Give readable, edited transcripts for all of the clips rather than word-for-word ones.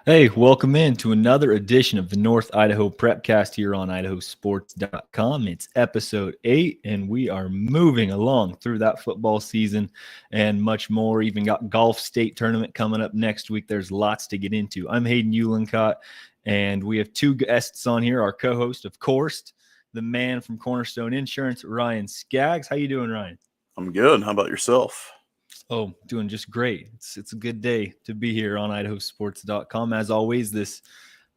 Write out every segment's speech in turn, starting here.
Hey, welcome in to another edition of the North Idaho Prepcast here on IdahoSports.com. It's episode 8, and we are moving along through that football season and much more. Even got golf state tournament coming up next week. There's lots to get into. I'm Hayden Uhlencott, and we have two guests on here. Our co-host, of course, the man from Cornerstone Insurance, Ryan Skaggs. How you doing, Ryan? I'm good. How about yourself? Oh, doing just great. It's a good day to be here on IdahoSports.com. As always, this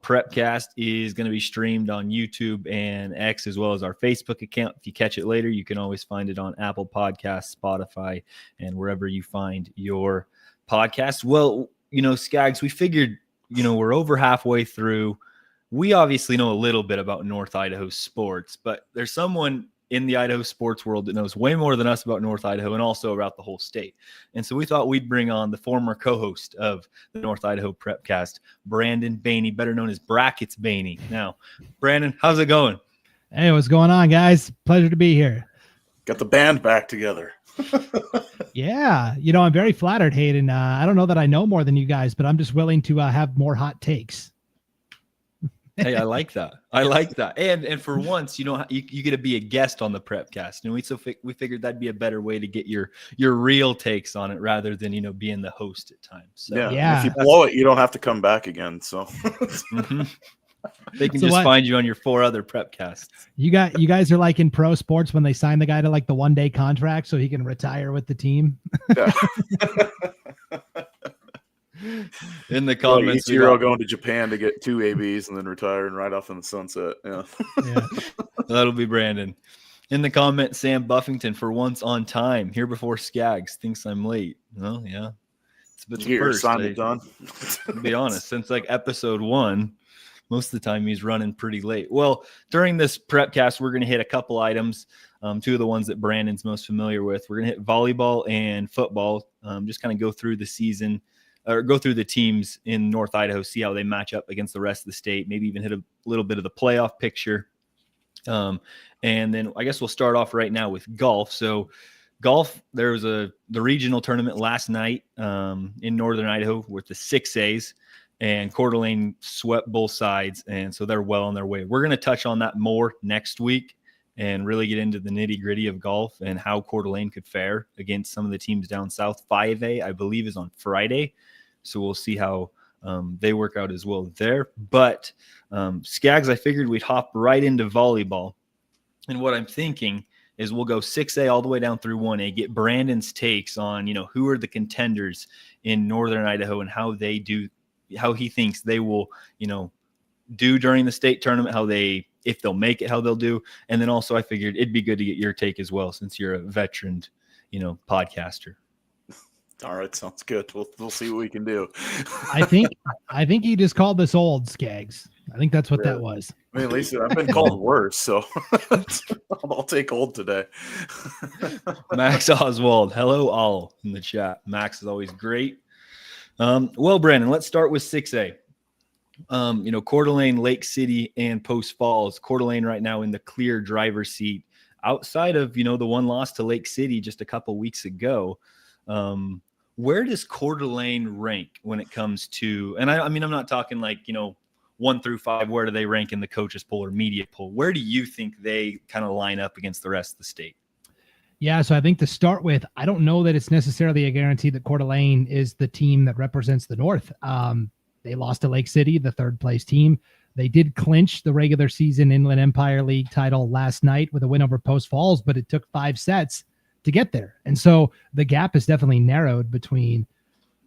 Prepcast is going to be streamed on YouTube and X, as well as our Facebook account. If you catch it later, you can always find it on Apple Podcasts, Spotify, and wherever you find your podcast. Well, Skaggs, we figured, we're over halfway through. We obviously know a little bit about North Idaho sports, but there's someone in the Idaho sports world that knows way more than us about North Idaho and also about the whole state. And so we thought we'd bring on the former co-host of the North Idaho Prepcast, Brandon Baney, better known as Bracket Baney. Now, Brandon, how's it going? Hey, what's going on, guys? Pleasure to be here. Got the band back together. Yeah, I'm very flattered, Hayden. I don't know that I know more than you guys, but I'm just willing to have more hot takes. Hey, I like that. And for once, you get to be a guest on the Prepcast. And we figured that'd be a better way to get your real takes on it rather than, being the host at times. So, yeah. If you blow it, you don't have to come back again. So they can find you on your 4 other Prepcasts. You guys are like in pro sports when they sign the guy to like the 1-day contract so he can retire with the team. Yeah. In the comments, Ichiro going to Japan to get 2 ABs and then retire and ride off in the sunset. Yeah. That'll be Brandon. In the comment, Sam Buffington, for once on time, here before Skaggs, thinks I'm late. Well, yeah. It's been the first. Done. To be honest, since like episode 1, most of the time he's running pretty late. Well, during this Prepcast, we're going to hit a couple items. 2 of the ones that Brandon's most familiar with. We're going to hit volleyball and football, just kind of go through the season, or go through the teams in North Idaho, see how they match up against the rest of the state, maybe even hit a little bit of the playoff picture. And then I guess we'll start off right now with golf. So golf, there was the regional tournament last night in Northern Idaho with the 6As, and Coeur d'Alene swept both sides, and so they're well on their way. We're going to touch on that more next week and really get into the nitty-gritty of golf and how Coeur d'Alene could fare against some of the teams down south. 5A, I believe, is on Friday. So we'll see how they work out as well there. But Skaggs, I figured we'd hop right into volleyball. And what I'm thinking is we'll go 6A all the way down through 1A, get Brandon's takes on, who are the contenders in Northern Idaho and how he thinks they will, do during the state tournament, if they'll make it, how they'll do. And then also I figured it'd be good to get your take as well, since you're a veteran, podcaster. All right, sounds good. We'll see what we can do. I think he just called us old, Skaggs. I think that's what that was. I mean, at least I've been called worse, so I'll take old today. Max Oswald, hello all in the chat. Max is always great. Well, Brandon, let's start with 6A. Coeur d'Alene, Lake City, and Post Falls. Coeur d'Alene right now in the clear driver's seat. Outside of, the one loss to Lake City just a couple weeks ago, where does Coeur d'Alene rank when it comes to, and I'm not talking like, 1 through 5, where do they rank in the coaches poll or media poll? Where do you think they kind of line up against the rest of the state? Yeah, so I think to start with, I don't know that it's necessarily a guarantee that Coeur d'Alene is the team that represents the North. They lost to Lake City, the 3rd place team. They did clinch the regular season Inland Empire League title last night with a win over Post Falls, but it took 5 sets to get there. And so the gap is definitely narrowed between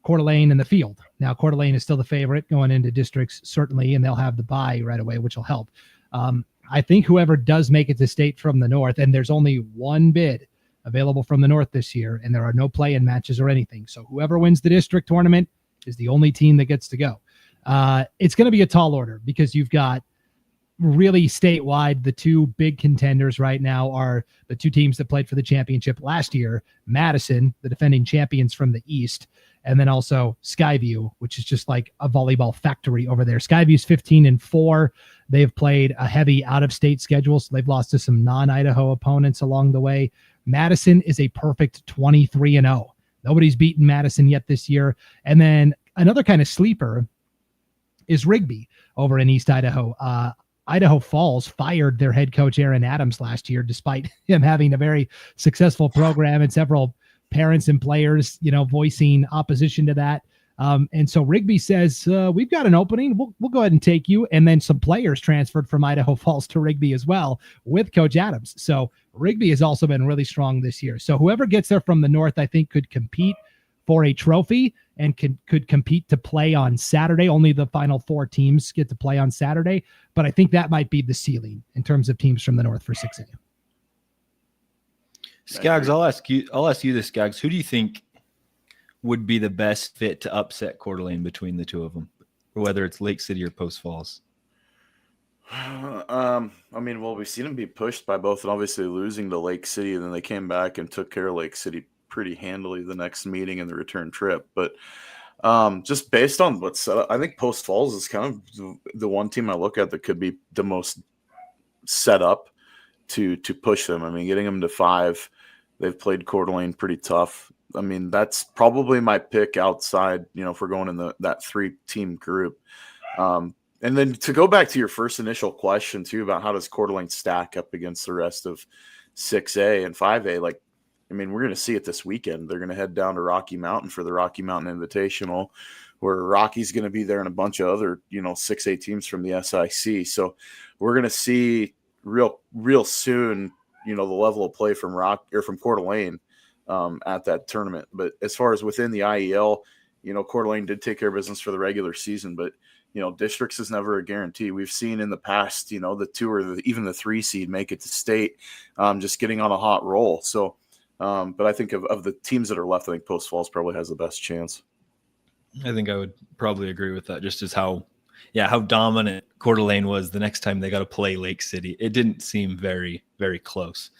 Coeur d'Alene and the field. Now, Coeur d'Alene is still the favorite going into districts, certainly, and they'll have the bye right away, which will help. I think whoever does make it to state from the North, and there's only 1 bid available from the North this year, and there are no play-in matches or anything. So whoever wins the district tournament is the only team that gets to go. It's going to be a tall order because you've got really statewide, the 2 big contenders right now are the 2 teams that played for the championship last year, Madison, the defending champions from the East, and then also Skyview, which is just like a volleyball factory over there. Skyview's 15-4. They've played a heavy out-of-state schedule, so they've lost to some non-Idaho opponents along the way. Madison is a perfect 23-0. Nobody's beaten Madison yet this year. And then another kind of sleeper is Rigby over in East Idaho. Idaho Falls fired their head coach, Aaron Adams, last year, despite him having a very successful program and several parents and players, voicing opposition to that. And so Rigby says, we've got an opening. We'll go ahead and take you. And then some players transferred from Idaho Falls to Rigby as well with Coach Adams. So Rigby has also been really strong this year. So whoever gets there from the north, I think, could compete for a trophy and could compete to play on Saturday. Only the final 4 teams get to play on Saturday. But I think that might be the ceiling in terms of teams from the north for 6A. Skaggs, I'll ask you this, Skaggs. Who do you think would be the best fit to upset Coeur d'Alene between the two of them, or whether it's Lake City or Post Falls? We've seen them be pushed by both, and obviously losing to Lake City, and then they came back and took care of Lake City pretty handily the next meeting in the return trip. But just based on what's set up, I think Post Falls is kind of the one team I look at that could be the most set up to push them. I mean, getting them to 5, they've played Coeur d'Alene pretty tough. I mean, that's probably my pick outside, if we're going in that 3-team group. And then to go back to your first initial question too, about how does Coeur d'Alene stack up against the rest of 6A and 5A, we're going to see it this weekend. They're going to head down to Rocky Mountain for the Rocky Mountain Invitational, where Rocky's going to be there and a bunch of other, 6A teams from the SIC. So we're going to see real soon, the level of play from Coeur d'Alene at that tournament. But as far as within the IEL, Coeur d'Alene did take care of business for the regular season, but districts is never a guarantee. We've seen in the past, the 2 or even the 3 seed make it to state, just getting on a hot roll. So, but I think of the teams that are left, I think Post Falls probably has the best chance. I think I would probably agree with that, just as how dominant Coeur d'Alene was the next time they got to play Lake City. It didn't seem very, very close.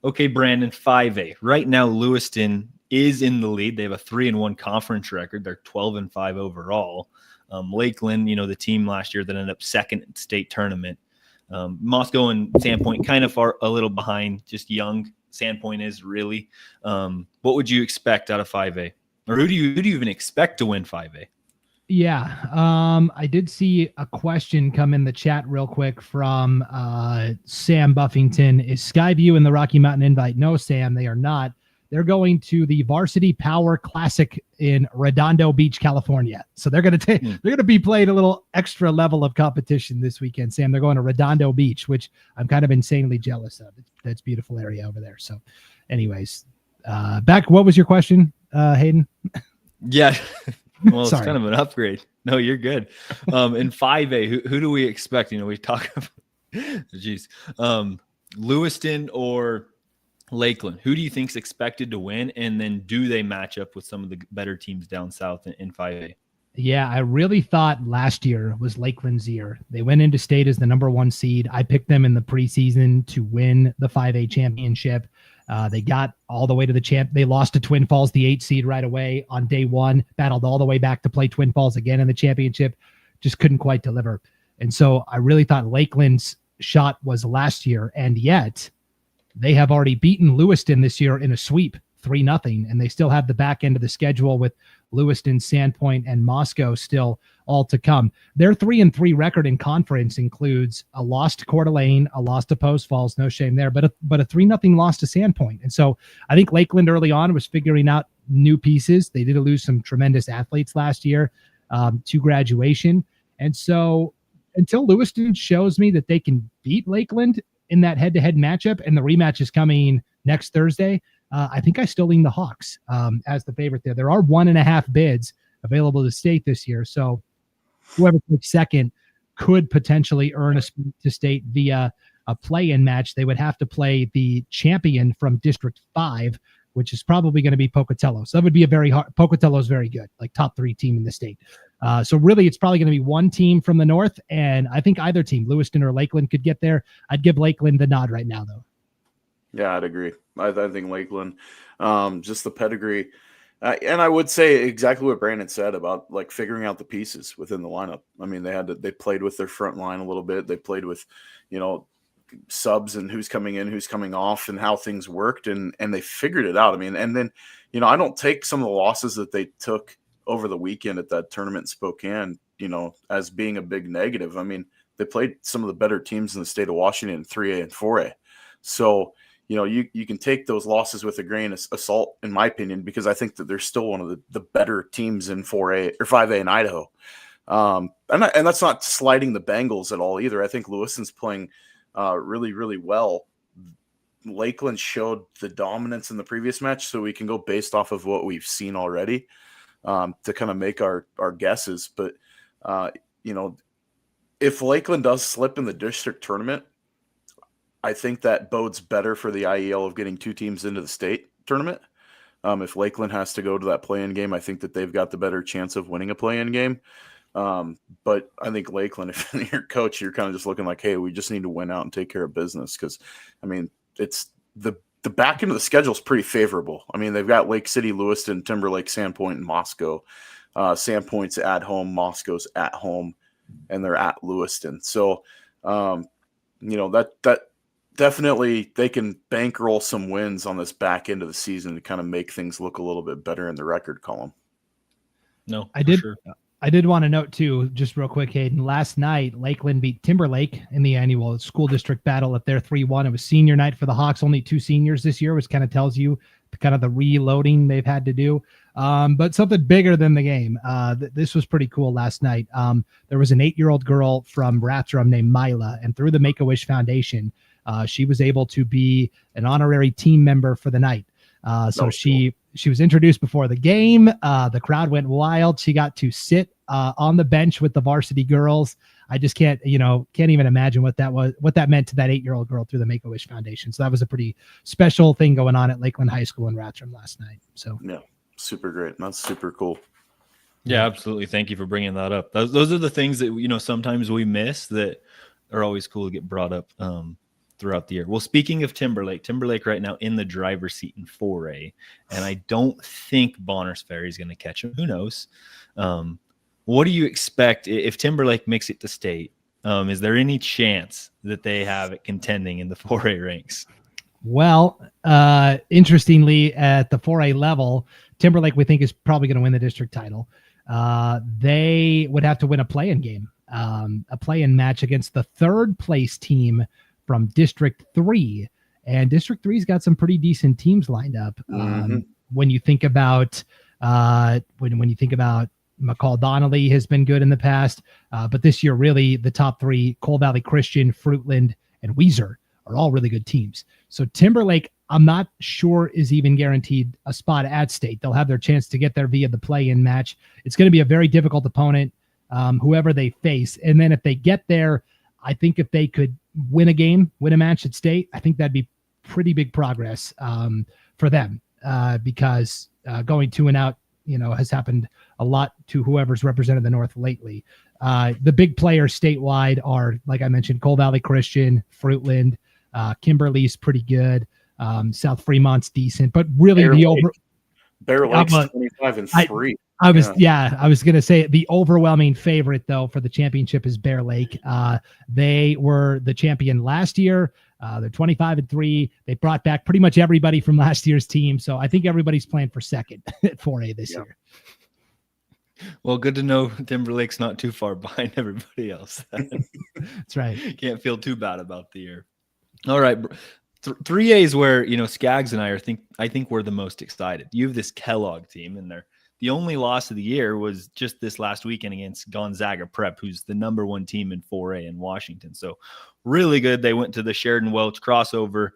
Okay, Brandon, 5A. Right now, Lewiston is in the lead. They have a 3-1 conference record. They're 12-5 overall. Lakeland, the team last year that ended up second in state tournament. Moscow and Sandpoint kind of are a little behind, just young. Sandpoint is really. What would you expect out of 5A? Or who do you even expect to win 5A? Yeah, I did see a question come in the chat real quick from Sam Buffington. Is Skyview in the Rocky Mountain Invite? No, Sam, they are not. They're going to the Varsity Power Classic in Redondo Beach, California. So they're going to be playing a little extra level of competition this weekend, Sam. They're going to Redondo Beach, which I'm kind of insanely jealous of. That's a beautiful area over there. So anyways, back. What was your question, Hayden? Yeah. Well, Sorry. It's kind of an upgrade. No, you're good. In 5A, who do we expect? We talk about, Lewiston or Lakeland. Who do you think's expected to win? And then do they match up with some of the better teams down south in 5A? Yeah, I really thought last year was Lakeland's year. They went into state as the number 1 seed. I picked them in the preseason to win the 5A championship. They got all the way to the champ. They lost to Twin Falls, the 8 seed, right away on day 1, battled all the way back to play Twin Falls again in the championship, just couldn't quite deliver. And so I really thought Lakeland's shot was last year, and yet they have already beaten Lewiston this year in a sweep, 3-0, and they still have the back end of the schedule with Lewiston, Sandpoint, and Moscow still all to come. Their 3-3 record in conference includes a loss to Coeur d'Alene, a loss to Post Falls, no shame there, but a 3-0 loss to Sandpoint. And so I think Lakeland early on was figuring out new pieces. They did lose some tremendous athletes last year to graduation. And so until Lewiston shows me that they can beat Lakeland in that head-to-head matchup, and the rematch is coming next Thursday, I think I still lean the Hawks as the favorite there. There are 1.5 bids available to state this year, so whoever takes second could potentially earn a spot to state via a play-in match. They would have to play the champion from District 5, which is probably going to be Pocatello. So that would be a very hard – Pocatello is very good, like top 3 team in the state. So really it's probably going to be one team from the north, and I think either team, Lewiston or Lakeland, could get there. I'd give Lakeland the nod right now, though. Yeah, I'd agree. I think Lakeland, just the pedigree. And I would say exactly what Brandon said about like figuring out the pieces within the lineup. I mean, they played with their front line a little bit. They played with, subs and who's coming in, who's coming off, and how things worked, and they figured it out. I mean, and then, I don't take some of the losses that they took over the weekend at that tournament in Spokane as being a big negative. I mean, they played some of the better teams in the state of Washington in 3A and 4A. So, you can take those losses with a grain of salt, in my opinion, because I think that they're still one of the better teams in 4A or 5A in Idaho. And that's not slighting the Bengals at all either. I think Lewiston's playing really, really well. Lakeland showed the dominance in the previous match, so we can go based off of what we've seen already to kind of make our guesses. But, if Lakeland does slip in the district tournament, I think that bodes better for the IEL of getting 2 teams into the state tournament. If Lakeland has to go to that play-in game, I think that they've got the better chance of winning a play-in game. But I think Lakeland, if you're your coach, you're kind of just looking like, hey, we just need to win out and take care of business. Because, I mean, it's the back end of the schedule is pretty favorable. I mean, they've got Lake City, Lewiston, Timberlake, Sandpoint, and Moscow. Sandpoint's at home, Moscow's at home, and they're at Lewiston. So, that definitely they can bankroll some wins on this back end of the season to kind of make things look a little bit better in the record column. No, I did. Sure. I did want to note too, just real quick, Hayden, last night, Lakeland beat Timberlake in the annual school district battle at their 3-1. It was senior night for the Hawks, only 2 seniors this year, which kind of tells you kind of the reloading they've had to do. But something bigger than the game. This was pretty cool last night. There was an 8-year-old girl from Rathdrum named Mila, and through the Make-A-Wish Foundation, she was able to be an honorary team member for the night. She was introduced before the game. The crowd went wild. She got to sit on the bench with the varsity girls. I just can't even imagine what that meant to that 8-year-old girl through the Make-A-Wish Foundation. So that was a pretty special thing going on at Lakeland High School in Rathdrum last night. So yeah, super great. That's super cool. Yeah, absolutely. Thank you for bringing that up. Those are the things that, sometimes we miss that are always cool to get brought up throughout the year. Well, speaking of Timberlake right now in the driver's seat in 4A, and I don't think Bonners Ferry is going to catch him. Who knows? What do you expect if Timberlake makes it to state? Is there any chance that they have it contending in the 4A ranks? Well, interestingly, at the 4A level, Timberlake, we think, is probably going to win the district title. They would have to win a play-in game, a play-in match against the 3rd place team from District 3. And District 3's got some pretty decent teams lined up. When you think about when you think about McCall Donnelly has been good in the past, but this year really the top 3, Coal Valley Christian, Fruitland, and Weiser, are all really good teams. So Timberlake, I'm not sure is even guaranteed a spot at state. They'll have their chance to get there via the play-in match. It's going to be a very difficult opponent, whoever they face. And then if they get there, I think if they could win a match at state, I think that'd be pretty big progress for them because going 2-and-out, has happened a lot to whoever's represented the North lately. The big players statewide are, like I mentioned, Coal Valley Christian, Fruitland, Kimberly's pretty good. South Fremont's decent, but really Bear Lake's 25-3. I was going to say the overwhelming favorite though for the championship is Bear Lake. They were the champion last year. They're 25-3. They brought back pretty much everybody from last year's team. So I think everybody's playing for second at 4A this year. Well, good to know Timberlake's not too far behind everybody else. That's right. Can't feel too bad about the year. All right. 3A is where, Skaggs and I think we're the most excited. You have this Kellogg team in there. The only loss of the year was just this last weekend against Gonzaga Prep, who's the number 1 team in 4A in Washington. So really good. They went to the Sheridan Welch crossover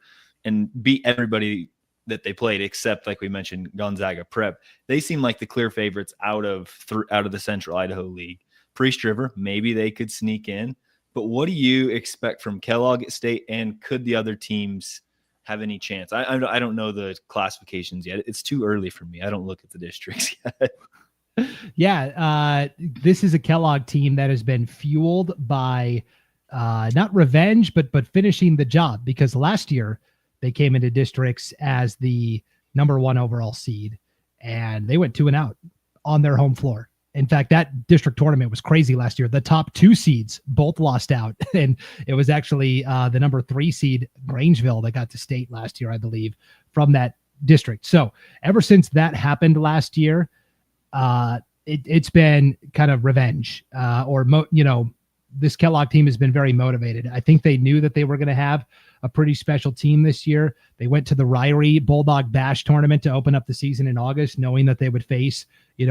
and beat everybody that they played, except, like we mentioned, Gonzaga Prep. They seem like the clear favorites out of the Central Idaho League. Priest River, maybe they could sneak in. But what do you expect from Kellogg at state, and could the other teams have any chance? I don't know the classifications yet. It's too early for me. I don't look at the districts yet. Yeah, this is a Kellogg team that has been fueled by not revenge, but finishing the job, because last year they came into districts as the number 1 overall seed, and they went 2-and-out on their home floor. In fact, that district tournament was crazy last year. The top 2 seeds both lost out, and it was actually the number 3 seed Grangeville that got to state last year, I believe, from that district. So ever since that happened last year, it's been kind of revenge, this Kellogg team has been very motivated. I think they knew that they were going to have a pretty special team this year. They went to the Ryrie Bulldog Bash tournament to open up the season in August, knowing that they would face,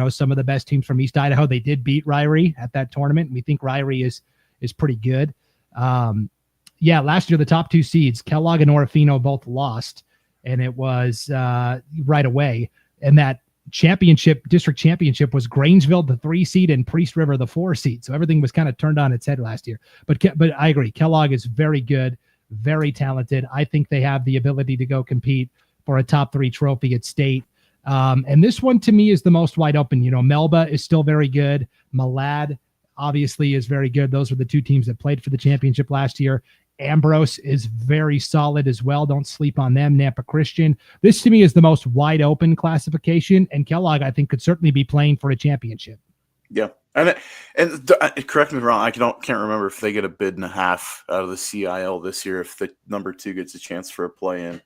some of the best teams from East Idaho. They did beat Ryrie at that tournament. We think Ryrie is pretty good. Last year, the top 2 seeds, Kellogg and Orofino, both lost, and it was right away. And that district championship was Grangeville, the 3 seed, and Priest River, the 4 seed. So everything was kind of turned on its head last year. But I agree. Kellogg is very good, very talented. I think they have the ability to go compete for a top 3 trophy at state. And this one to me is the most wide open. Melba is still very good. Malad obviously is very good. Those were the 2 teams that played for the championship last year. Ambrose is very solid as well. Don't sleep on them. Nampa Christian. This to me is the most wide open classification, and Kellogg I think could certainly be playing for a championship. Yeah, and correct me if I'm wrong. I can't remember if they get a bid and a half out of the CIL this year. If the number 2 gets a chance for a play-in,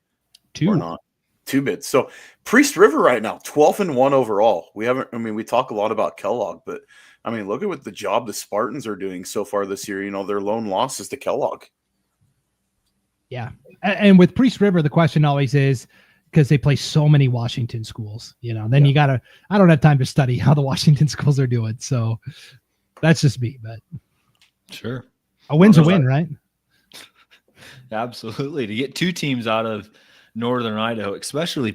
2 or not. 2 bids. So Priest River right now 12-1 overall. We talk a lot about Kellogg, but look at what the job the Spartans are doing so far this year. Their lone loss is to Kellogg. Yeah. And with Priest River, the question always is, because they play so many Washington schools, you gotta, I don't have time to study how the Washington schools are doing. So that's just me, but sure. A win's a win, right? Absolutely. To get 2 teams out of Northern Idaho, especially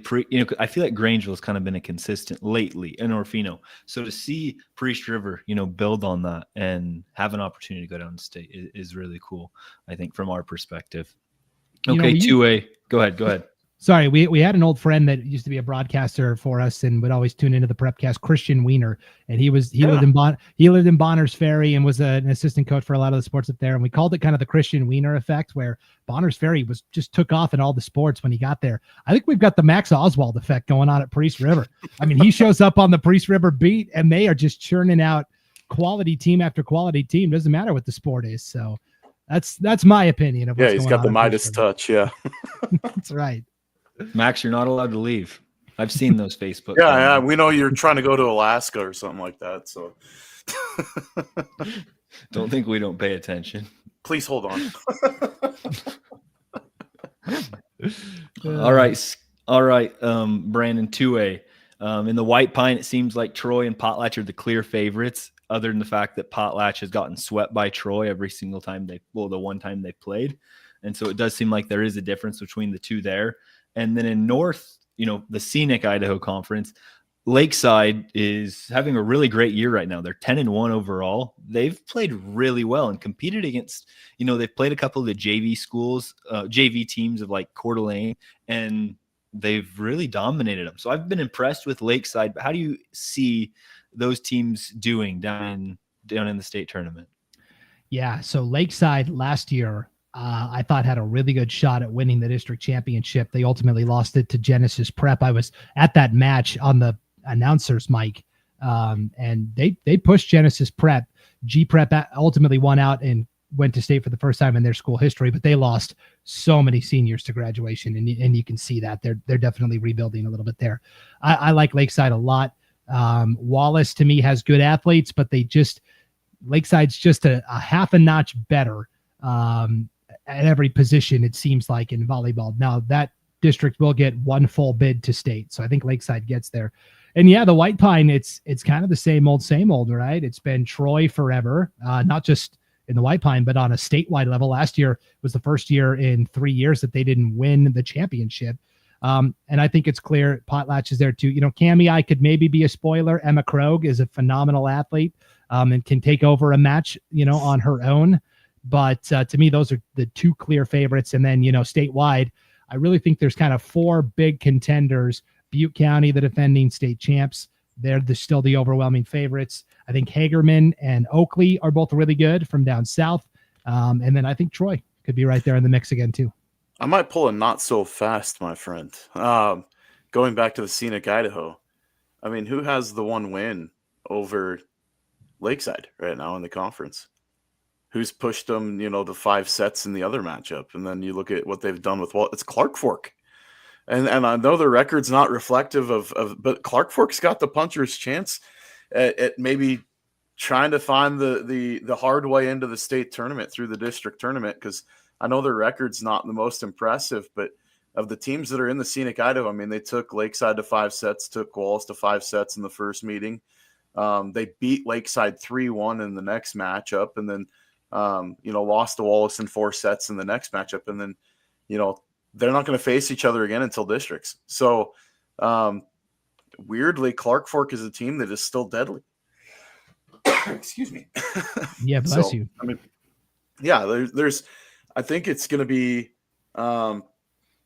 I feel like Grangeville has kind of been a consistent lately in Orofino. So to see Priest River, build on that and have an opportunity to go down to state is really cool, I think, from our perspective. Okay, 2A. Go ahead. Sorry, we had an old friend that used to be a broadcaster for us and would always tune into the Prepcast, Christian Weiner, and he lived in Bonners Ferry and was an assistant coach for a lot of the sports up there. And we called it kind of the Christian Weiner effect, where Bonners Ferry just took off in all the sports when he got there. I think we've got the Max Oswald effect going on at Priest River. He shows up on the Priest River beat, and they are just churning out quality team after quality team. Doesn't matter what the sport is. So that's my opinion of what's he's got the Midas touch. Yeah, that's right. Max, you're not allowed to leave. I've seen those Facebook. Yeah, we know you're trying to go to Alaska or something like that. So don't think we don't pay attention. Please hold on. All right. Brandon, 2A. In the White Pine, it seems like Troy and Potlatch are the clear favorites, other than the fact that Potlatch has gotten swept by Troy every single time the one time they played. And so it does seem like there is a difference between the 2 there. And then in North, the Scenic Idaho Conference, Lakeside is having a really great year right now. They're 10-1 overall. They've played really well and competed against, they've played a couple of the JV schools, JV teams of like Coeur d'Alene, and they've really dominated them. So I've been impressed with Lakeside. But how do you see those teams doing down in the state tournament? Yeah, so Lakeside last year, I thought had a really good shot at winning the district championship. They ultimately lost it to Genesis Prep. I was at that match on the announcer's mic, and they pushed Genesis Prep. G Prep ultimately won out and went to state for the first time in their school history, but they lost so many seniors to graduation, and you can see that they're definitely rebuilding a little bit there. I like Lakeside a lot. Wallace to me has good athletes, but Lakeside's just a half a notch better at every position, it seems like, in volleyball. Now that district will get 1 full bid to state, so I think Lakeside gets there. And yeah, the White Pine, it's kind of the same old, right? It's been Troy forever, not just in the White Pine, but on a statewide level. Last year was the first year in 3 years that they didn't win the championship. And I think it's clear Potlatch is there too. Cami I could maybe be a spoiler. Emma Krogh is a phenomenal athlete and can take over a match, on her own. But to me, those are the 2 clear favorites. And then, statewide, I really think there's kind of 4 big contenders. Butte County, the defending state champs, they're still the overwhelming favorites. I think Hagerman and Oakley are both really good from down south. And then I think Troy could be right there in the mix again, too. I might pull a not so fast, my friend. Going back to the Scenic Idaho, who has the 1 win over Lakeside right now in the conference? Who's pushed them, the 5 sets in the other matchup? And then you look at what they've done with, it's Clark Fork. And I know the record's not reflective of but Clark Fork's got the puncher's chance. at maybe trying to find the hard way into the state tournament through the district tournament, because I know their record's not the most impressive, but of the teams that are in the Scenic Idaho, I mean, they took Lakeside to 5 sets, took Wallace to 5 sets in the first meeting. They beat Lakeside 3-1 in the next matchup, and then lost to Wallace in 4 sets in the next matchup, and then they're not going to face each other again until districts. So weirdly, Clark Fork is a team that is still deadly. Excuse me. Yeah, bless you. I mean, yeah, there's I think it's going to be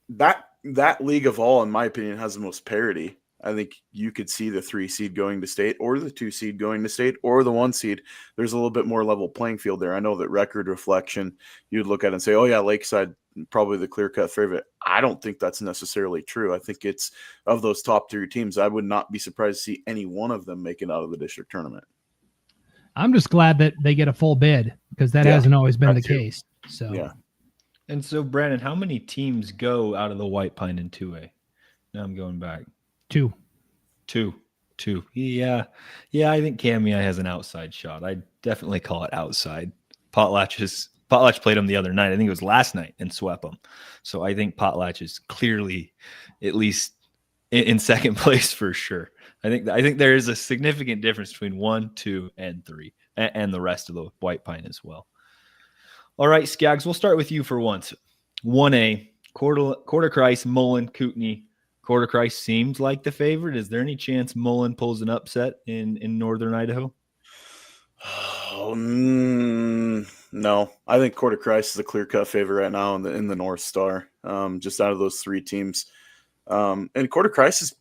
that league of all, in my opinion, has the most parity. I think you could see the 3 seed going to state, or the 2 seed going to state, or the 1 seed. There's a little bit more level playing field there. I know that record reflection, you'd look at it and say, oh yeah, Lakeside probably the clear-cut favorite. I don't think that's necessarily true. I think it's, of those top 3 teams, I would not be surprised to see any one of them make it out of the district tournament. I'm just glad that they get a full bid, because that hasn't always been the case. So yeah. And so, Brandon, how many teams go out of the White Pine in 2A? Now I'm going back. 2. Yeah. I think Camia has an outside shot. I definitely call it outside. Potlatch played them the other night. I think it was last night, and swept them. So I think Potlatch is clearly at least in second place for sure. I think there is a significant difference between 1, 2, and 3, and the rest of the White Pine as well. All right, Skaggs, we'll start with you for once. 1A, Quarter Christ, Mullen, Kootenai. Quarter Christ seems like the favorite. Is there any chance Mullen pulls an upset in northern Idaho? Oh, no. I think Quarter Christ is the clear-cut favorite right now in the North Star, just out of those 3 teams. And Quarter Christ has,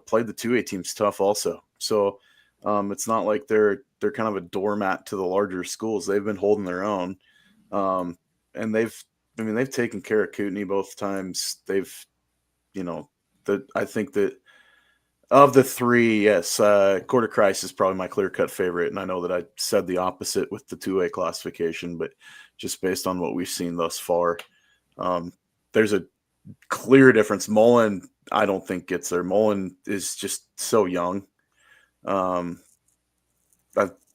played the 2A teams tough also. So it's not like they're kind of a doormat to the larger schools. They've been holding their own. And they've taken care of Kootenai both times. They've, I think that of the 3, yes, Quarter Christ is probably my clear-cut favorite. And I know that I said the opposite with the 2A classification, but just based on what we've seen thus far, there's a clear difference. Mullen, I don't think gets there. Mullen is just so young.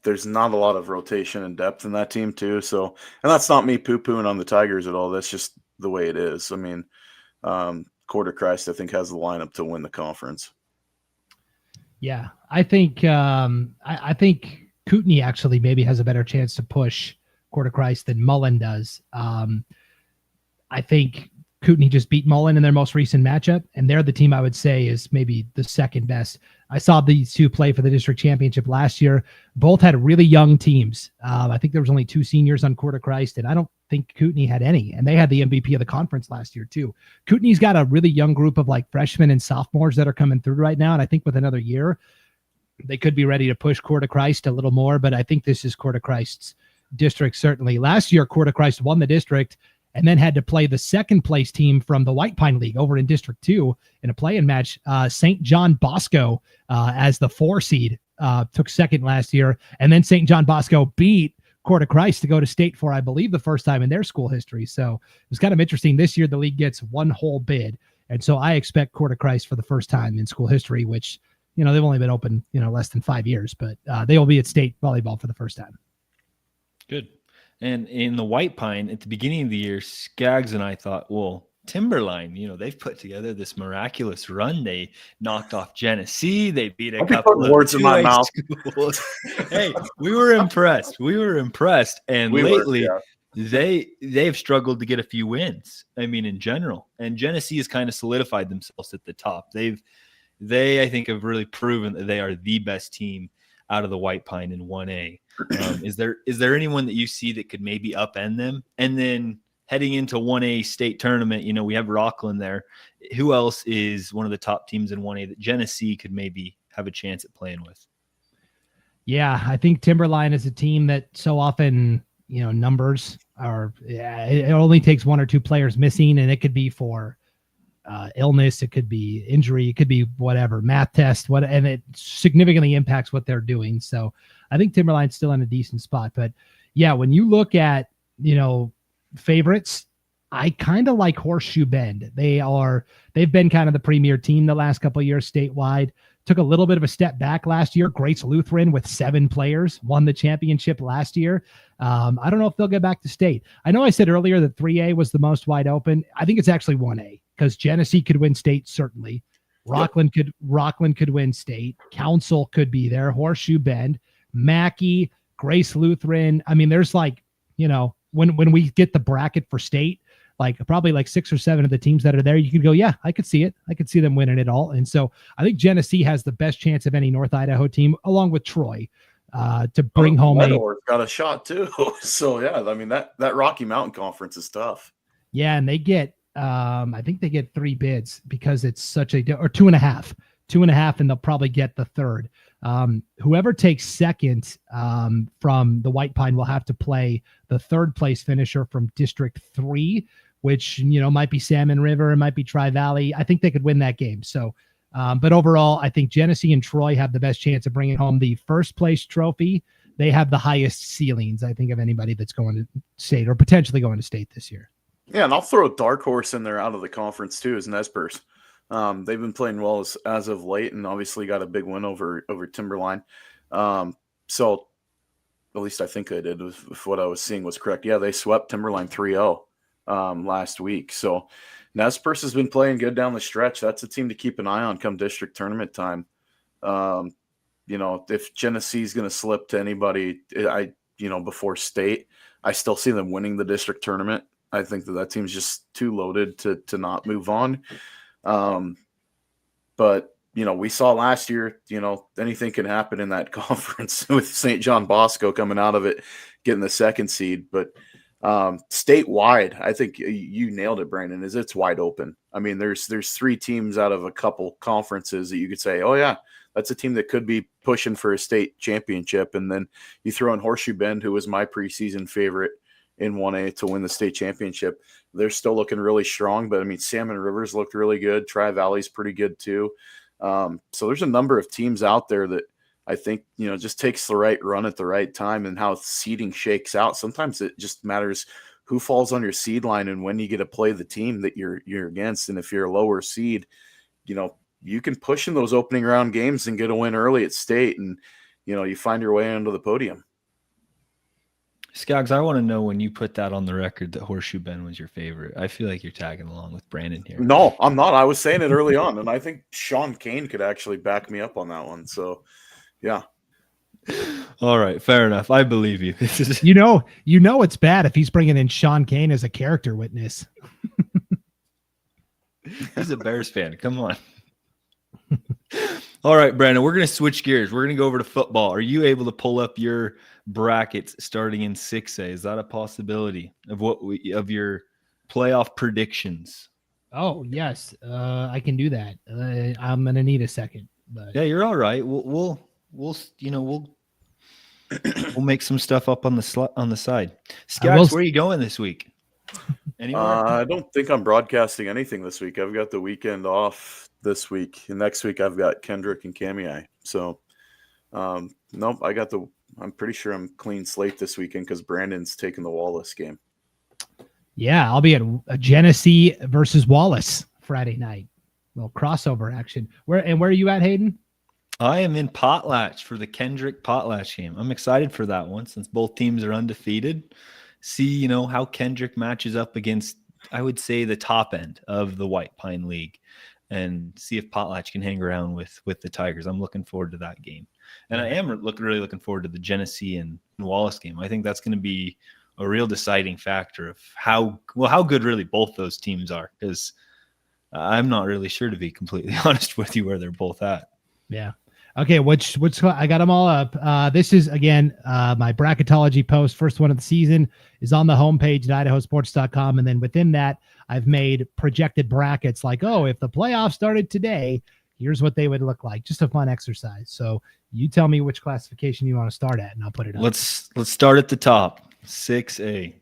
There's not a lot of rotation and depth in that team too. So, and that's not me poo-pooing on the Tigers at all. That's just the way it is. I mean, Quarter Christ, I think, has the lineup to win the conference. Yeah, I think I think Kootenai actually maybe has a better chance to push Quarter Christ than Mullen does. I think Kootenai just beat Mullen in their most recent matchup, and they're the team I would say is maybe the second best. I saw these 2 play for the district championship last year. Both had really young teams. I think there was only 2 seniors on Quarter Christ, and I don't think Kootenai had any. And they had the MVP of the conference last year too. Kootenai's got a really young group of like freshmen and sophomores that are coming through right now, and I think with another year, they could be ready to push Quarter Christ a little more. But I think this is Quarter Christ's district certainly. Last year, Quarter Christ won the district, and then had to play the second place team from the White Pine League over in District 2 in a play-in match. St. John Bosco as the 4 seed took second last year, and then St. John Bosco beat Quarter Christ to go to state for, I believe, the first time in their school history. So it was kind of interesting. This year, the league gets 1 whole bid, and so I expect Quarter Christ for the first time in school history, which, they've only been open, less than 5 years, but they will be at state volleyball for the first time. Good. And in the White Pine, at the beginning of the year, Skaggs and I thought, well, Timberline, they've put together this miraculous run. They knocked off Genesee. They beat a couple of words in my mouth. Schools. Hey, we were impressed. And lately, they've struggled to get a few wins. I mean, in general. And Genesee has kind of solidified themselves at the top. They I think have really proven that they are the best team out of the White Pine in 1A. Is there anyone that you see that could maybe upend them? And then heading into 1A state tournament, we have Rockland there. Who else is one of the top teams in 1A that Genesee could maybe have a chance at playing with? Yeah, I think Timberline is a team that so often, numbers are, it only takes 1 or 2 players missing, and it could be for illness, it could be injury, it could be whatever, math test, and it significantly impacts what they're doing. So I think Timberline's still in a decent spot. But yeah, when you look at, favorites, I kind of like Horseshoe Bend. They've been kind of the premier team the last couple of years statewide. took a little bit of a step back last year. Grace Lutheran with 7 players won the championship last year. I don't know if they'll get back to state. I know I said earlier that 3A was the most wide open. I think it's actually 1A because Genesee could win state, certainly. Rockland could win state. Council could be there. Horseshoe Bend, Mackey, Grace Lutheran. I mean, there's like, when we get the bracket for state, like probably like 6 or 7 of the teams that are there, you could go, yeah, I could see it. I could see them winning it all. And so I think Genesee has the best chance of any North Idaho team, along with Troy, to bring home got a shot too. So yeah, I mean that Rocky Mountain Conference is tough. Yeah, and they get I think they get 3 bids because it's such or 2.5, and they'll probably get the third. Whoever takes second from the White Pine will have to play the third place finisher from District 3, which, might be Salmon River, it might be Tri-Valley. I think they could win that game. So, but overall, I think Genesee and Troy have the best chance of bringing home the first place trophy. They have the highest ceilings, I think, of anybody that's going to state or potentially going to state this year. Yeah, and I'll throw a dark horse in there out of the conference too, is Nez Perce. They've been playing well as of late, and obviously got a big win over Timberline. So at least I think they did, if what I was seeing was correct. Yeah, they swept Timberline 3-0 last week. So Nez Perce has been playing good down the stretch. That's a team to keep an eye on come district tournament time. If Genesee's going to slip to anybody, before state, I still see them winning the district tournament. I think that team's just too loaded to not move on. But we saw last year, anything can happen in that conference with St. John Bosco coming out of it, getting the 2nd seed. But statewide, I think you nailed it, Brandon, it's wide open. I mean, there's 3 teams out of a couple conferences that you could say, oh yeah, that's a team that could be pushing for a state championship. And then you throw in Horseshoe Bend, who was my preseason favorite in 1A to win the state championship. They're still looking really strong, but I mean, Salmon Rivers looked really good. Tri-Valley's pretty good too. So there's a number of teams out there that I think, just takes the right run at the right time, and how seeding shakes out. Sometimes it just matters who falls on your seed line and when you get to play the team that you're against. And if you're a lower seed, you can push in those opening round games and get a win early at state, and you find your way into the podium. Skaggs, I want to know when you put that on the record that Horseshoe Bend was your favorite. I feel like you're tagging along with Brandon here. No, I'm not. I was saying it early on, and I think Sean Kane could actually back me up on that one. So, yeah. All right, fair enough. I believe you. It's bad if he's bringing in Sean Kane as a character witness. He's a Bears fan. Come on. All right, Brandon, we're going to switch gears. We're going to go over to football. Are you able to pull up your brackets starting in 6A? Is that a possibility of your playoff predictions? Oh, yes. I can do that. I'm going to need a second. But... Yeah, you're all right. We'll make some stuff up on the side. Skaggs, where are you going this week? Anywhere? I don't think I'm broadcasting anything this week. I've got the weekend off this week, and next week I've got Kendrick and Cami. So, nope. I'm pretty sure I'm clean slate this weekend because Brandon's taking the Wallace game. Yeah, I'll be at a Genesee versus Wallace Friday night. Little crossover action. Where are you at, Hayden? I am in Potlatch for the Kendrick Potlatch game. I'm excited for that one since both teams are undefeated. See, how Kendrick matches up against, I would say, the top end of the White Pine League, and see if Potlatch can hang around with the Tigers. I'm looking forward to that game. And I am really looking forward to the Genesee and Wallace game. I think that's going to be a real deciding factor of how good really both those teams are, because I'm not really sure, to be completely honest with you, where they're both at. Yeah. Okay, which I got them all up. This is, again, my bracketology post. First one of the season is on the homepage at IdahoSports.com. And then within that, I've made projected brackets like, if the playoffs started today, here's what they would look like. Just a fun exercise. So you tell me which classification you want to start at, and I'll put it up. Let's start at the top, 6A.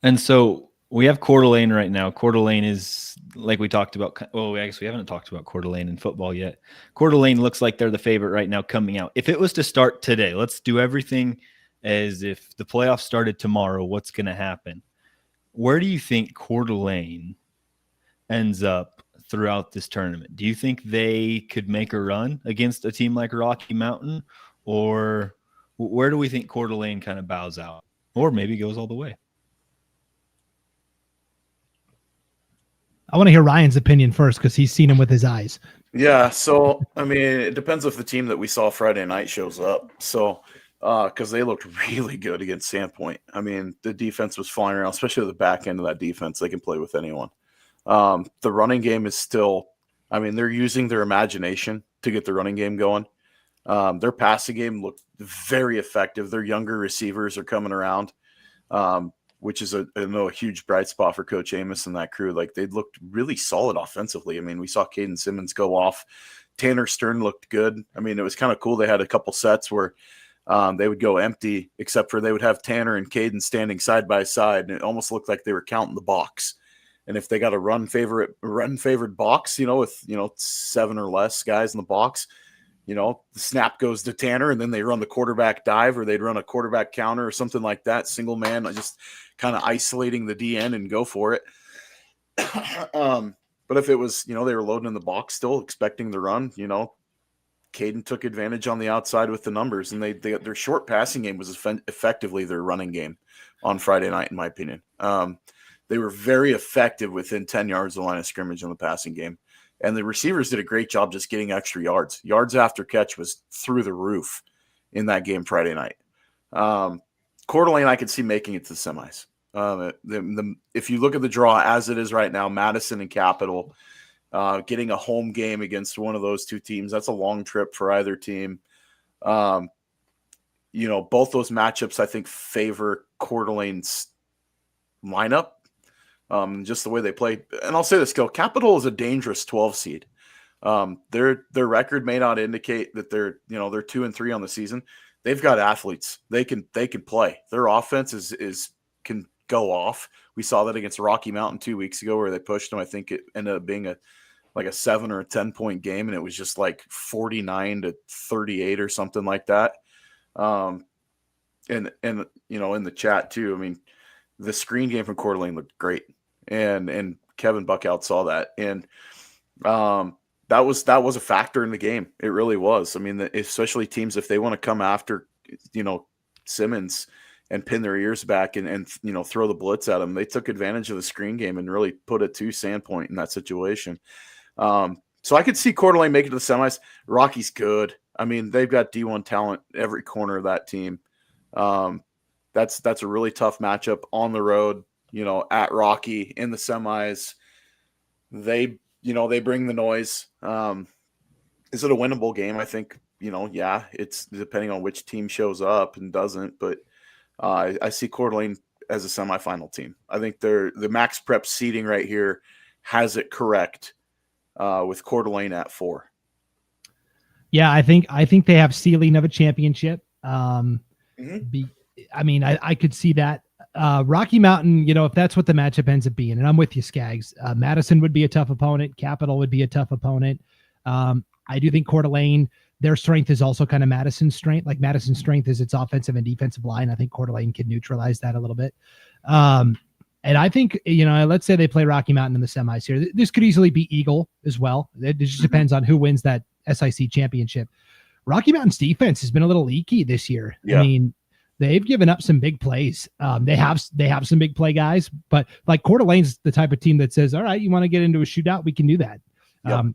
And so we have Coeur d'Alene right now. Coeur d'Alene is, like we talked about. Well, I guess we haven't talked about Coeur d'Alene in football yet. Coeur d'Alene looks like they're the favorite right now coming out. If it was to start today, let's do everything as if the playoffs started tomorrow. What's going to happen? Where do you think Coeur d'Alene ends up throughout this tournament. Do you think they could make a run against a team like Rocky Mountain, or where do we think Coeur d'Alene kind of bows out, or maybe goes all the way? I want to hear Ryan's opinion first because he's seen him with his eyes. Yeah, so I mean, it depends if the team that we saw Friday night shows up. So, because they looked really good against Sandpoint. I mean, the defense was flying around, especially the back end of that defense. They can play with anyone. The running game is still, I mean, they're using their imagination to get the running game going. Their passing game looked very effective. Their younger receivers are coming around, which is a huge bright spot for Coach Amos and that crew. Like, they looked really solid offensively. I mean, we saw Caden Simmons go off. Tanner Stern looked good. I mean, it was kind of cool. They had a couple sets where they would go empty, except for they would have Tanner and Caden standing side by side, and it almost looked like they were counting the box. And if they got a run favored box, with 7 or less guys in the box, the snap goes to Tanner, and then they run the quarterback dive, or they'd run a quarterback counter or something like that, single man, just kind of isolating the DN and go for it. But if it was, they were loading in the box still, expecting the run, Caden took advantage on the outside with the numbers, and their short passing game was effectively their running game on Friday night, in my opinion. They were very effective within 10 yards of the line of scrimmage on the passing game. And the receivers did a great job just getting extra yards. Yards after catch was through the roof in that game Friday night. Coeur d'Alene, I could see making it to the semis. If you look at the draw as it is right now, Madison and Capital, getting a home game against one of those two teams, that's a long trip for either team. Both those matchups, I think, favor Coeur d'Alene's lineup. Just the way they play. And I'll say this, Capital is a dangerous 12 seed. Their record may not indicate that they're 2-3 on the season. They've got athletes. They can play. Their offense can go off. We saw that against Rocky Mountain 2 weeks ago where they pushed them. I think it ended up being a 7 or a 10-point game, and it was just like 49-38 or something like that. And in the chat too, I mean, the screen game from Coeur d'Alene looked great. And Kevin Buckout saw that. And that was a factor in the game. It really was. I mean, especially teams, if they want to come after, Simmons and pin their ears back and throw the blitz at him, they took advantage of the screen game and really put it to Sandpoint in that situation. So I could see Coeur d'Alene make it to the semis. Rocky's good. I mean, they've got D1 talent every corner of that team. That's a really tough matchup on the road, at Rocky in the semis. They bring the noise. Is it a winnable game? I think, yeah, it's depending on which team shows up and doesn't, but I see Coeur d'Alene as a semifinal team. I think the Max Prep seeding right here has it correct with Coeur d'Alene at 4. Yeah, I think they have ceiling of a championship. I could see that. Rocky Mountain, if that's what the matchup ends up being, and I'm with you, Skaggs. Madison would be a tough opponent. Capital would be a tough opponent. I do think Coeur d'Alene, their strength is also kind of Madison's strength. Like, Madison's strength is its offensive and defensive line. I think Coeur d'Alene can neutralize that a little bit. And I think, let's say they play Rocky Mountain in the semis here. This could easily be Eagle as well. It just depends on who wins that SIC championship. Rocky Mountain's defense has been a little leaky this year. Yeah. I mean, they've given up some big plays. They have some big play guys, but like Coeur d'Alene's the type of team that says, all right, you want to get into a shootout? We can do that. Yep.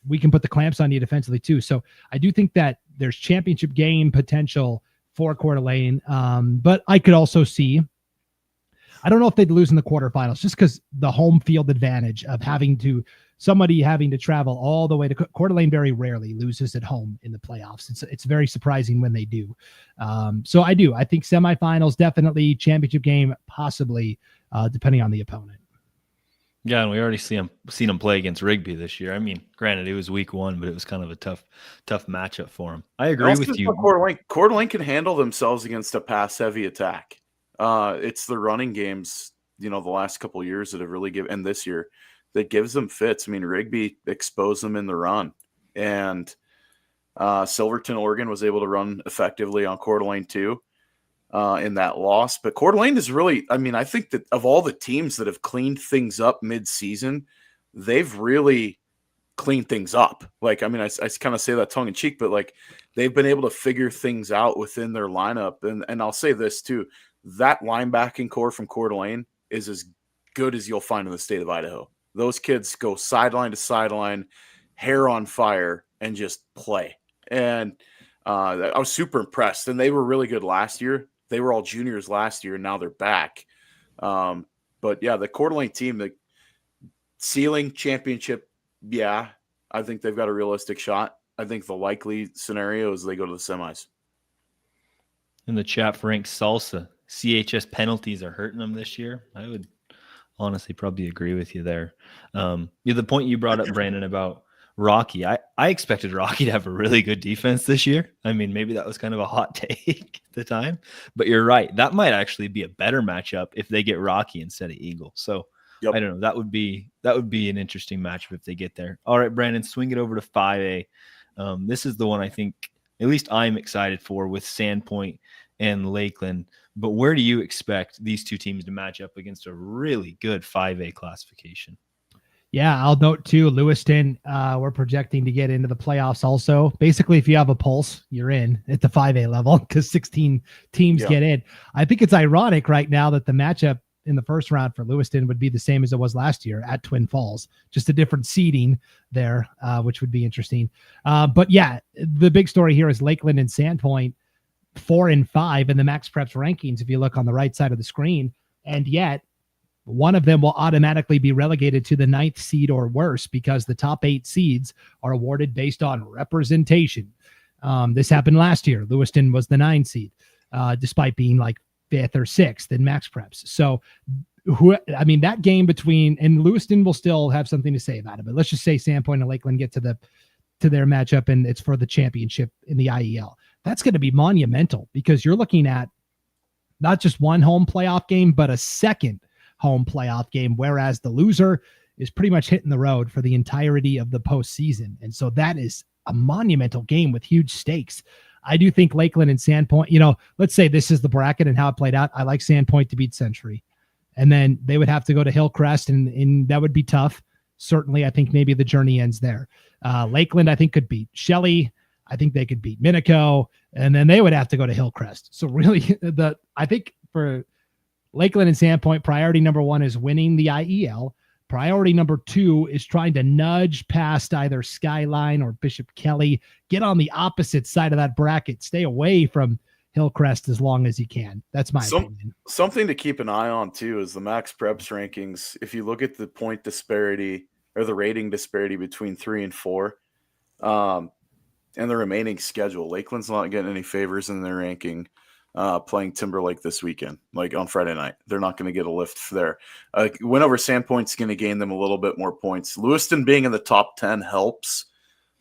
We can put the clamps on you defensively too. So I do think that there's championship game potential for Coeur d'Alene. But I could also see, I don't know if they'd lose in the quarterfinals just because the home field advantage of somebody having to travel all the way to Coeur d'Alene very rarely loses at home in the playoffs. It's very surprising when they do. So I think semifinals, definitely, championship game, possibly, depending on the opponent. Yeah, and we already seen them play against Rigby this year. I mean, granted, it was week 1, but it was kind of a tough matchup for them. I agree with you. Coeur d'Alene can handle themselves against a pass-heavy attack. It's the running games, the last couple of years that have really given, and this year, that gives them fits. I mean, Rigby exposed them in the run, and Silverton, Oregon was able to run effectively on Coeur d'Alene too in that loss. But Coeur d'Alene is really, I think that of all the teams that have cleaned things up mid-season, they've really clean things up. Like, I mean, I kind of say that tongue in cheek, but like they've been able to figure things out within their lineup. And I'll say this too, that linebacking core from Coeur d'Alene is as good as you'll find in the state of Idaho. Those kids go sideline to sideline, hair on fire, and just play. And I was super impressed. And they were really good last year. They were all juniors last year, and now they're back. But yeah, the Coeur d'Alene team, the ceiling championship, yeah, I think they've got a realistic shot. I think the likely scenario is they go to the semis. In the chat, Frank Salsa, CHS penalties are hurting them this year. I would honestly probably agree with you there. The point you brought up, Brandon, about Rocky, I expected Rocky to have a really good defense this year. I mean, maybe that was kind of a hot take at the time, but you're right. That might actually be a better matchup if they get Rocky instead of Eagle. So yep. I don't know. That would be an interesting matchup if they get there. All right, Brandon, swing it over to 5A. This is the one I think at least I'm excited for with Sandpoint and Lakeland. But where do you expect these two teams to match up against a really good 5A classification? Yeah, I'll note too, Lewiston, we're projecting to get into the playoffs also. Basically, if you have a pulse, you're in at the 5A level because 16 teams get in. I think it's ironic right now that the matchup in the first round for Lewiston would be the same as it was last year at Twin Falls, just a different seeding there, which would be interesting. But yeah, the big story here is Lakeland and Sandpoint, 4 and 5 in the Max Preps rankings, if you look on the right side of the screen. And yet one of them will automatically be relegated to the 9th seed or worse because the top 8 seeds are awarded based on representation. This happened last year. Lewiston was the 9 seed, despite being like 5th or 6th in Max Preps. So that game between, and Lewiston will still have something to say about it, but let's just say Sandpoint and Lakeland get to their matchup and it's for the championship in the IEL. That's going to be monumental because you're looking at not just one home playoff game, but a second home playoff game, whereas the loser is pretty much hitting the road for the entirety of the postseason. And so that is a monumental game with huge stakes. I do think Lakeland and Sandpoint, let's say this is the bracket and how it played out. I like Sandpoint to beat Century. And then they would have to go to Hillcrest, and that would be tough. Certainly, I think maybe the journey ends there. Lakeland, I think, could beat Shelley. I think they could beat Minico, and then they would have to go to Hillcrest. So really, I think for Lakeland and Sandpoint, priority number 1 is winning the IEL. Priority number 2 is trying to nudge past either Skyline or Bishop Kelly, get on the opposite side of that bracket, stay away from Hillcrest as long as you can. That's my opinion. Something to keep an eye on too is the Max Preps rankings. If you look at the point disparity or the rating disparity between 3 and 4, and the remaining schedule, Lakeland's not getting any favors in their ranking. Playing Timberlake this weekend, like on Friday night. They're not going to get a lift there. Win over Sandpoint's going to gain them a little bit more points. Lewiston being in the top 10 helps.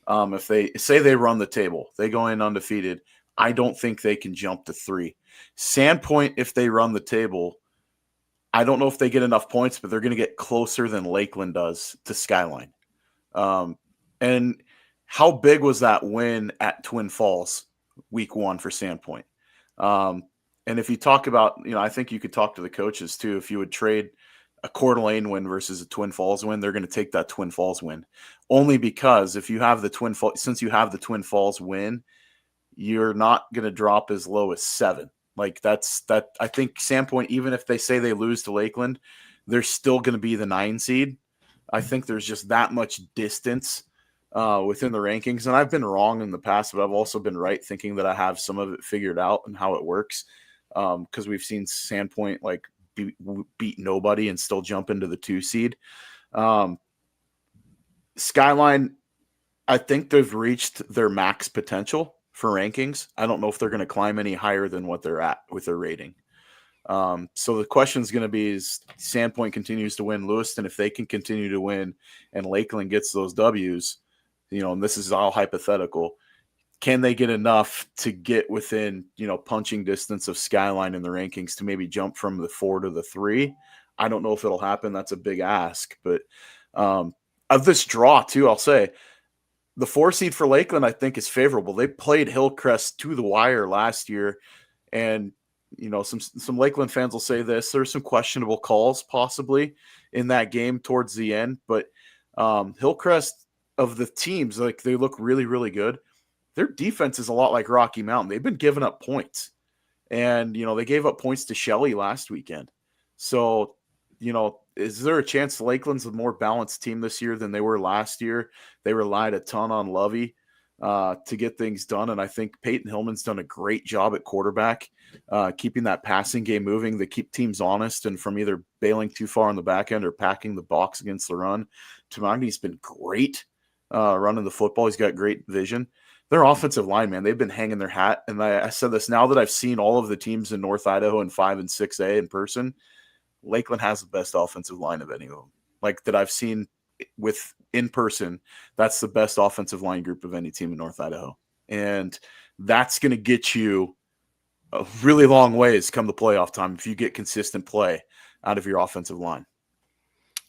If they say they run the table, they go in undefeated, I don't think they can jump to 3. Sandpoint, if they run the table, I don't know if they get enough points, but they're going to get closer than Lakeland does to Skyline. And how big was that win at Twin Falls week 1 for Sandpoint? And if you talk about, I think you could talk to the coaches too. If you would trade a Coeur d'Alene win versus a Twin Falls win, they're going to take that Twin Falls win only because if you have the since you have the Twin Falls win, you're not going to drop as low as 7. Like I think Sandpoint, even if they say they lose to Lakeland, they're still going to be the 9 seed. I think there's just that much distance within the rankings. And I've been wrong in the past, but I've also been right thinking that I have some of it figured out and how it works. Because we've seen Sandpoint beat nobody and still jump into the 2 seed. Skyline, I think they've reached their max potential for rankings. I don't know if they're going to climb any higher than what they're at with their rating. So the question is going to be, is Sandpoint continues to win, Lewiston, if they can continue to win and Lakeland gets those W's, and this is all hypothetical, can they get enough to get within, punching distance of Skyline in the rankings to maybe jump from the 4 to the 3? I don't know if it'll happen. That's a big ask, but of this draw too, I'll say the 4 seed for Lakeland, I think, is favorable. They played Hillcrest to the wire last year, and some Lakeland fans will say this. There's some questionable calls possibly in that game towards the end, but Hillcrest, of the teams, like they look really, really good. Their defense is a lot like Rocky Mountain. They've been giving up points. And, they gave up points to Shelley last weekend. So, is there a chance Lakeland's a more balanced team this year than they were last year? They relied a ton on Lovey to get things done. And I think Peyton Hillman's done a great job at quarterback, keeping that passing game moving. They keep teams honest and from either bailing too far on the back end or packing the box against the run. Tamagni's been great running the football. He's got great vision. Their offensive line, man, they've been hanging their hat. And I said this now that I've seen all of the teams in North Idaho in 5 and 6A in person, Lakeland has the best offensive line of any of them. Like that I've seen with in person, that's the best offensive line group of any team in North Idaho. And that's going to get you a really long ways come the playoff time if you get consistent play out of your offensive line.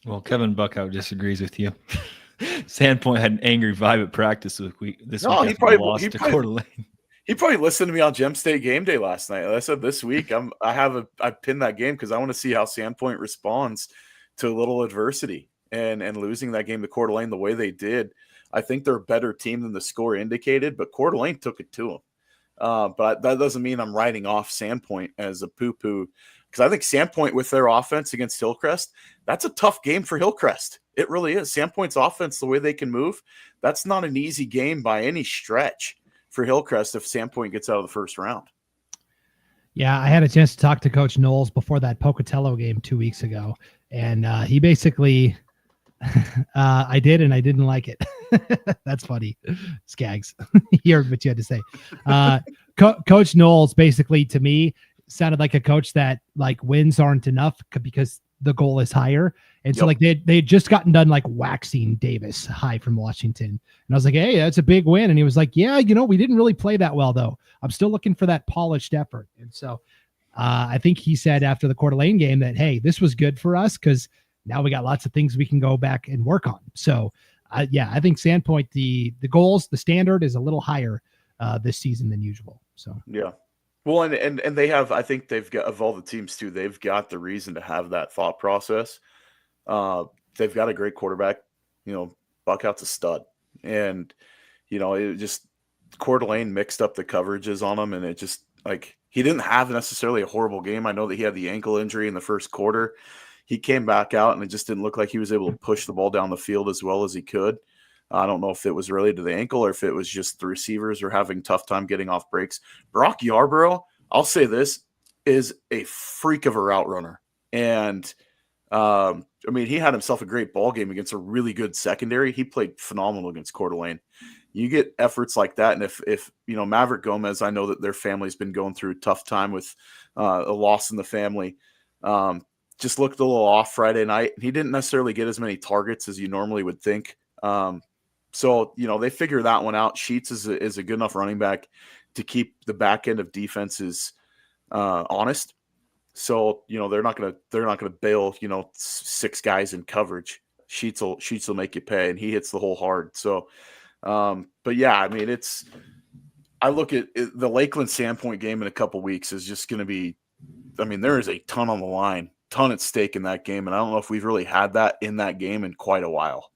Well, Kevin Buckhout disagrees with you. Sandpoint had an angry vibe at practice this week. He probably lost to Coeur d'Alene. He probably listened to me on Gem State game day last night. Like I said this week, I pinned that game because I want to see how Sandpoint responds to a little adversity and losing that game to Coeur d'Alene the way they did. I think they're a better team than the score indicated, but Coeur d'Alene took it to them. But that doesn't mean I'm writing off Sandpoint as a poo-poo, because I think Sandpoint with their offense against Hillcrest, that's a tough game for Hillcrest. It really is. Sandpoint's offense, the way they can move, that's not an easy game by any stretch for Hillcrest if Sandpoint gets out of the first round. Yeah, I had a chance to talk to Coach Knowles before that Pocatello game 2 weeks ago, and he basically I did, and I didn't like it. That's funny. Skaggs. You heard what you had to say. Coach Knowles basically, to me, sounded like a coach that like wins aren't enough because the goal is higher. And so like they had just gotten done like waxing Davis high from Washington. And I was like, hey, that's a big win. And he was like, yeah, we didn't really play that well though. I'm still looking for that polished effort. And so I think he said after the Coeur d'Alene game that, hey, this was good for us because now we got lots of things we can go back and work on. So I think Sandpoint, the goals, the standard is a little higher this season than usual. So yeah. Well, and they have, I think they've got, of all the teams too, they've got the reason to have that thought process. They've got a great quarterback, Buckhout's a stud. And, it just, Coeur d'Alene mixed up the coverages on him. And it just like, he didn't have necessarily a horrible game. I know that he had the ankle injury in the first quarter. He came back out and it just didn't look like he was able to push the ball down the field as well as he could. I don't know if it was related to the ankle or if it was just the receivers are having tough time getting off breaks. Brock Yarborough, I'll say this, is a freak of a route runner. And, he had himself a great ball game against a really good secondary. He played phenomenal against Coeur d'Alene. You get efforts like that. And if Maverick Gomez, I know that their family's been going through a tough time with a loss in the family. Just looked a little off Friday night. He didn't necessarily get as many targets as you normally would think. So, they figure that one out. Sheets is a good enough running back to keep the back end of defenses honest. So, they're not gonna bail, 6 guys in coverage. Sheets will make you pay, and he hits the hole hard. So, but yeah, I look at the Lakeland Sandpoint game in a couple weeks is just going to be, there is a ton on the line, ton at stake in that game. And I don't know if we've really had that in that game in quite a while.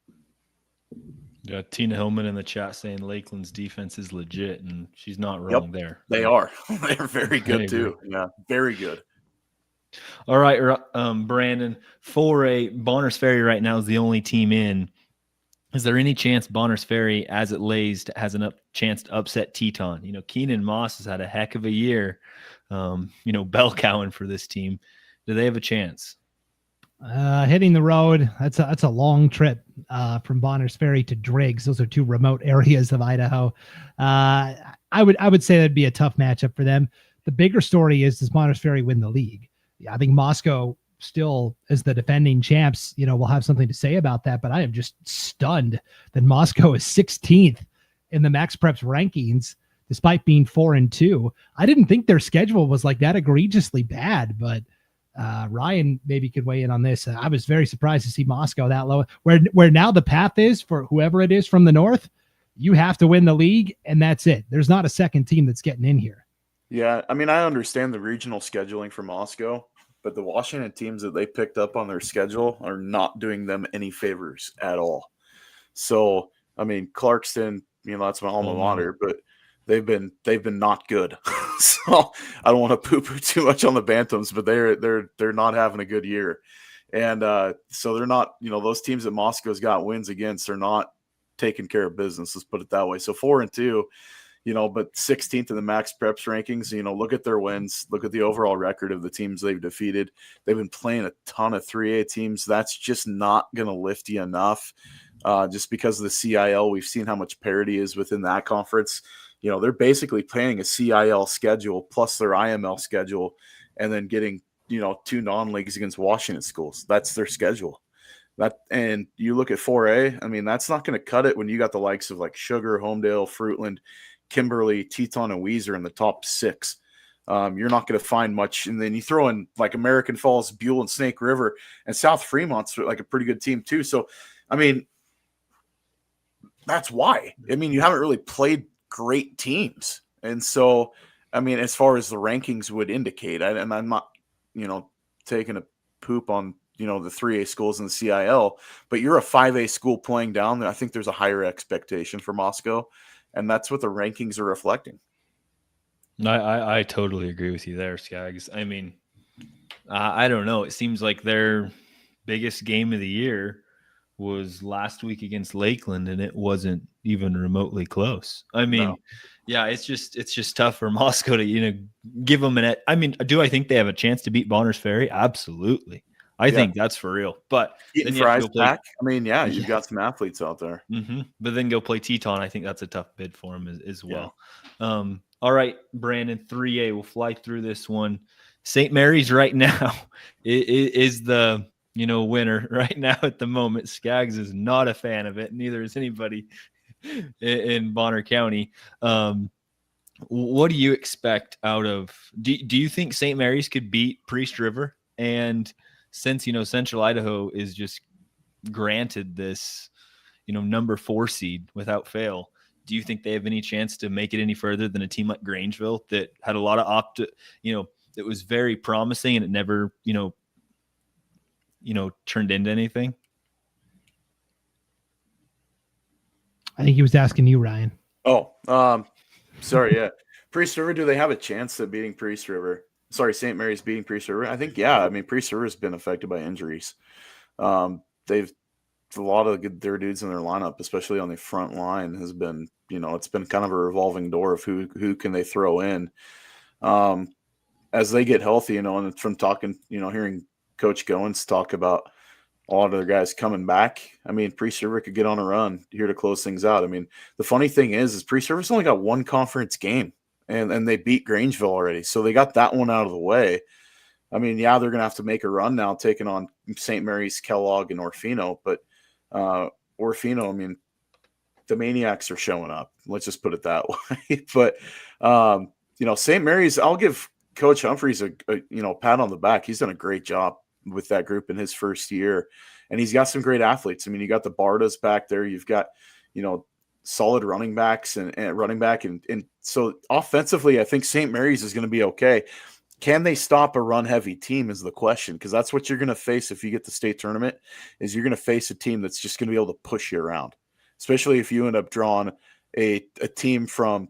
Yeah, Tina Hillman in the chat saying Lakeland's defense is legit, and she's not wrong there. They are. They're very good too. Yeah, very good. All right, Brandon, 4A, Bonners Ferry right now is the only team in. Is there any chance Bonners Ferry, as it lays, has a chance to upset Teton? Keenan Moss has had a heck of a year, bell cowing for this team. Do they have a chance? Hitting the road, that's a long trip from Bonners Ferry to Driggs. Those are 2 remote areas of Idaho. I would say that'd be a tough matchup for them. The bigger story is, does Bonners Ferry win the league? I think Moscow still, as the defending champs, will have something to say about that. But I am just stunned that Moscow is 16th in the Max Preps rankings, despite being 4-2. I didn't think their schedule was like that egregiously bad, but Ryan maybe could weigh in on this. I was very surprised to see Moscow that low, where now the path is for whoever it is from the north. You have to win the league, and that's it. There's not a second team that's getting in here. Yeah, I understand the regional scheduling for Moscow, but the Washington teams that they picked up on their schedule are not doing them any favors at all. So I mean, Clarkston, that's my alma mater, but they've been not good. So I don't want to poo-poo too much on the Bantams, but they're not having a good year. And so they're not, those teams that Moscow's got wins against are not taking care of business. Let's put it that way. So 4-2, but 16th in the Max Preps rankings. Look at their wins. Look at the overall record of the teams they've defeated. They've been playing a ton of 3A teams. That's just not going to lift you enough. Just because of the CIL, we've seen how much parity is within that conference. They're basically playing a CIL schedule plus their IML schedule, and then getting, 2 non-leagues against Washington schools. That's their schedule. And you look at 4A, I mean, that's not going to cut it when you got the likes of like Sugar, Homedale, Fruitland, Kimberly, Teton, and Weiser in the top 6. You're not going to find much. And then you throw in like American Falls, Buell, and Snake River, and South Fremont's like a pretty good team too. So, I mean, that's why. I mean, you haven't really played great teams. And so, I mean, as far as the rankings would indicate, and I'm not, taking a poop on, the 3A schools in the CIL, but you're a 5A school playing down there. I think there's a higher expectation for Moscow, and that's what the rankings are reflecting. I totally agree with you there, Skaggs. I mean, I don't know. It seems like their biggest game of the year was last week against Lakeland, and it wasn't even remotely close. I mean, No. Yeah, it's just tough for Moscow to, give them an. I mean, do I think they have a chance to beat Bonners Ferry? Absolutely. I think that's for real. But then you have to go play. I mean, you've got some athletes out there. Mm-hmm. But then go play Teton. I think that's a tough bid for him as well. Yeah. All right, Brandon, 3A. We'll fly through this one. St. Mary's right now is the winner right now at the moment. Skaggs is not a fan of it. Neither is anybody in Bonner County. What do you expect out of? Do you think St. Mary's could beat Priest River? And since Central Idaho is just granted this number 4 seed without fail, do you think they have any chance to make it any further than a team like Grangeville that had a lot of that was very promising and it never turned into anything? I think he was asking you, Ryan. Oh, sorry. Yeah. Priest River, do they have a chance of beating Priest River? Sorry, St. Mary's beating Priest River? I think, I mean, Priest River has been affected by injuries. They've a lot of their dudes in their lineup, especially on the front line, has been, it's been kind of a revolving door of who can they throw in. As they get healthy, and from talking, hearing Coach Goins talk about a lot of their guys coming back. I mean, Priest River could get on a run here to close things out. I mean, the funny thing is Priest River's only got 1 conference game, and they beat Grangeville already. So they got that one out of the way. I mean, they're going to have to make a run now, taking on St. Mary's, Kellogg, and Orfino. But Orfino, I mean, the Maniacs are showing up. Let's just put it that way. But, St. Mary's, I'll give Coach Humphreys a pat on the back. He's done a great job with that group in his first year, and he's got some great athletes. I mean, you got the Bardas back there. You've got, solid running backs and running back. And so offensively, I think St. Mary's is going to be okay. Can they stop a run heavy team is the question. Cause that's what you're going to face. If you get the state tournament, is you're going to face a team that's just going to be able to push you around, especially if you end up drawing a team from,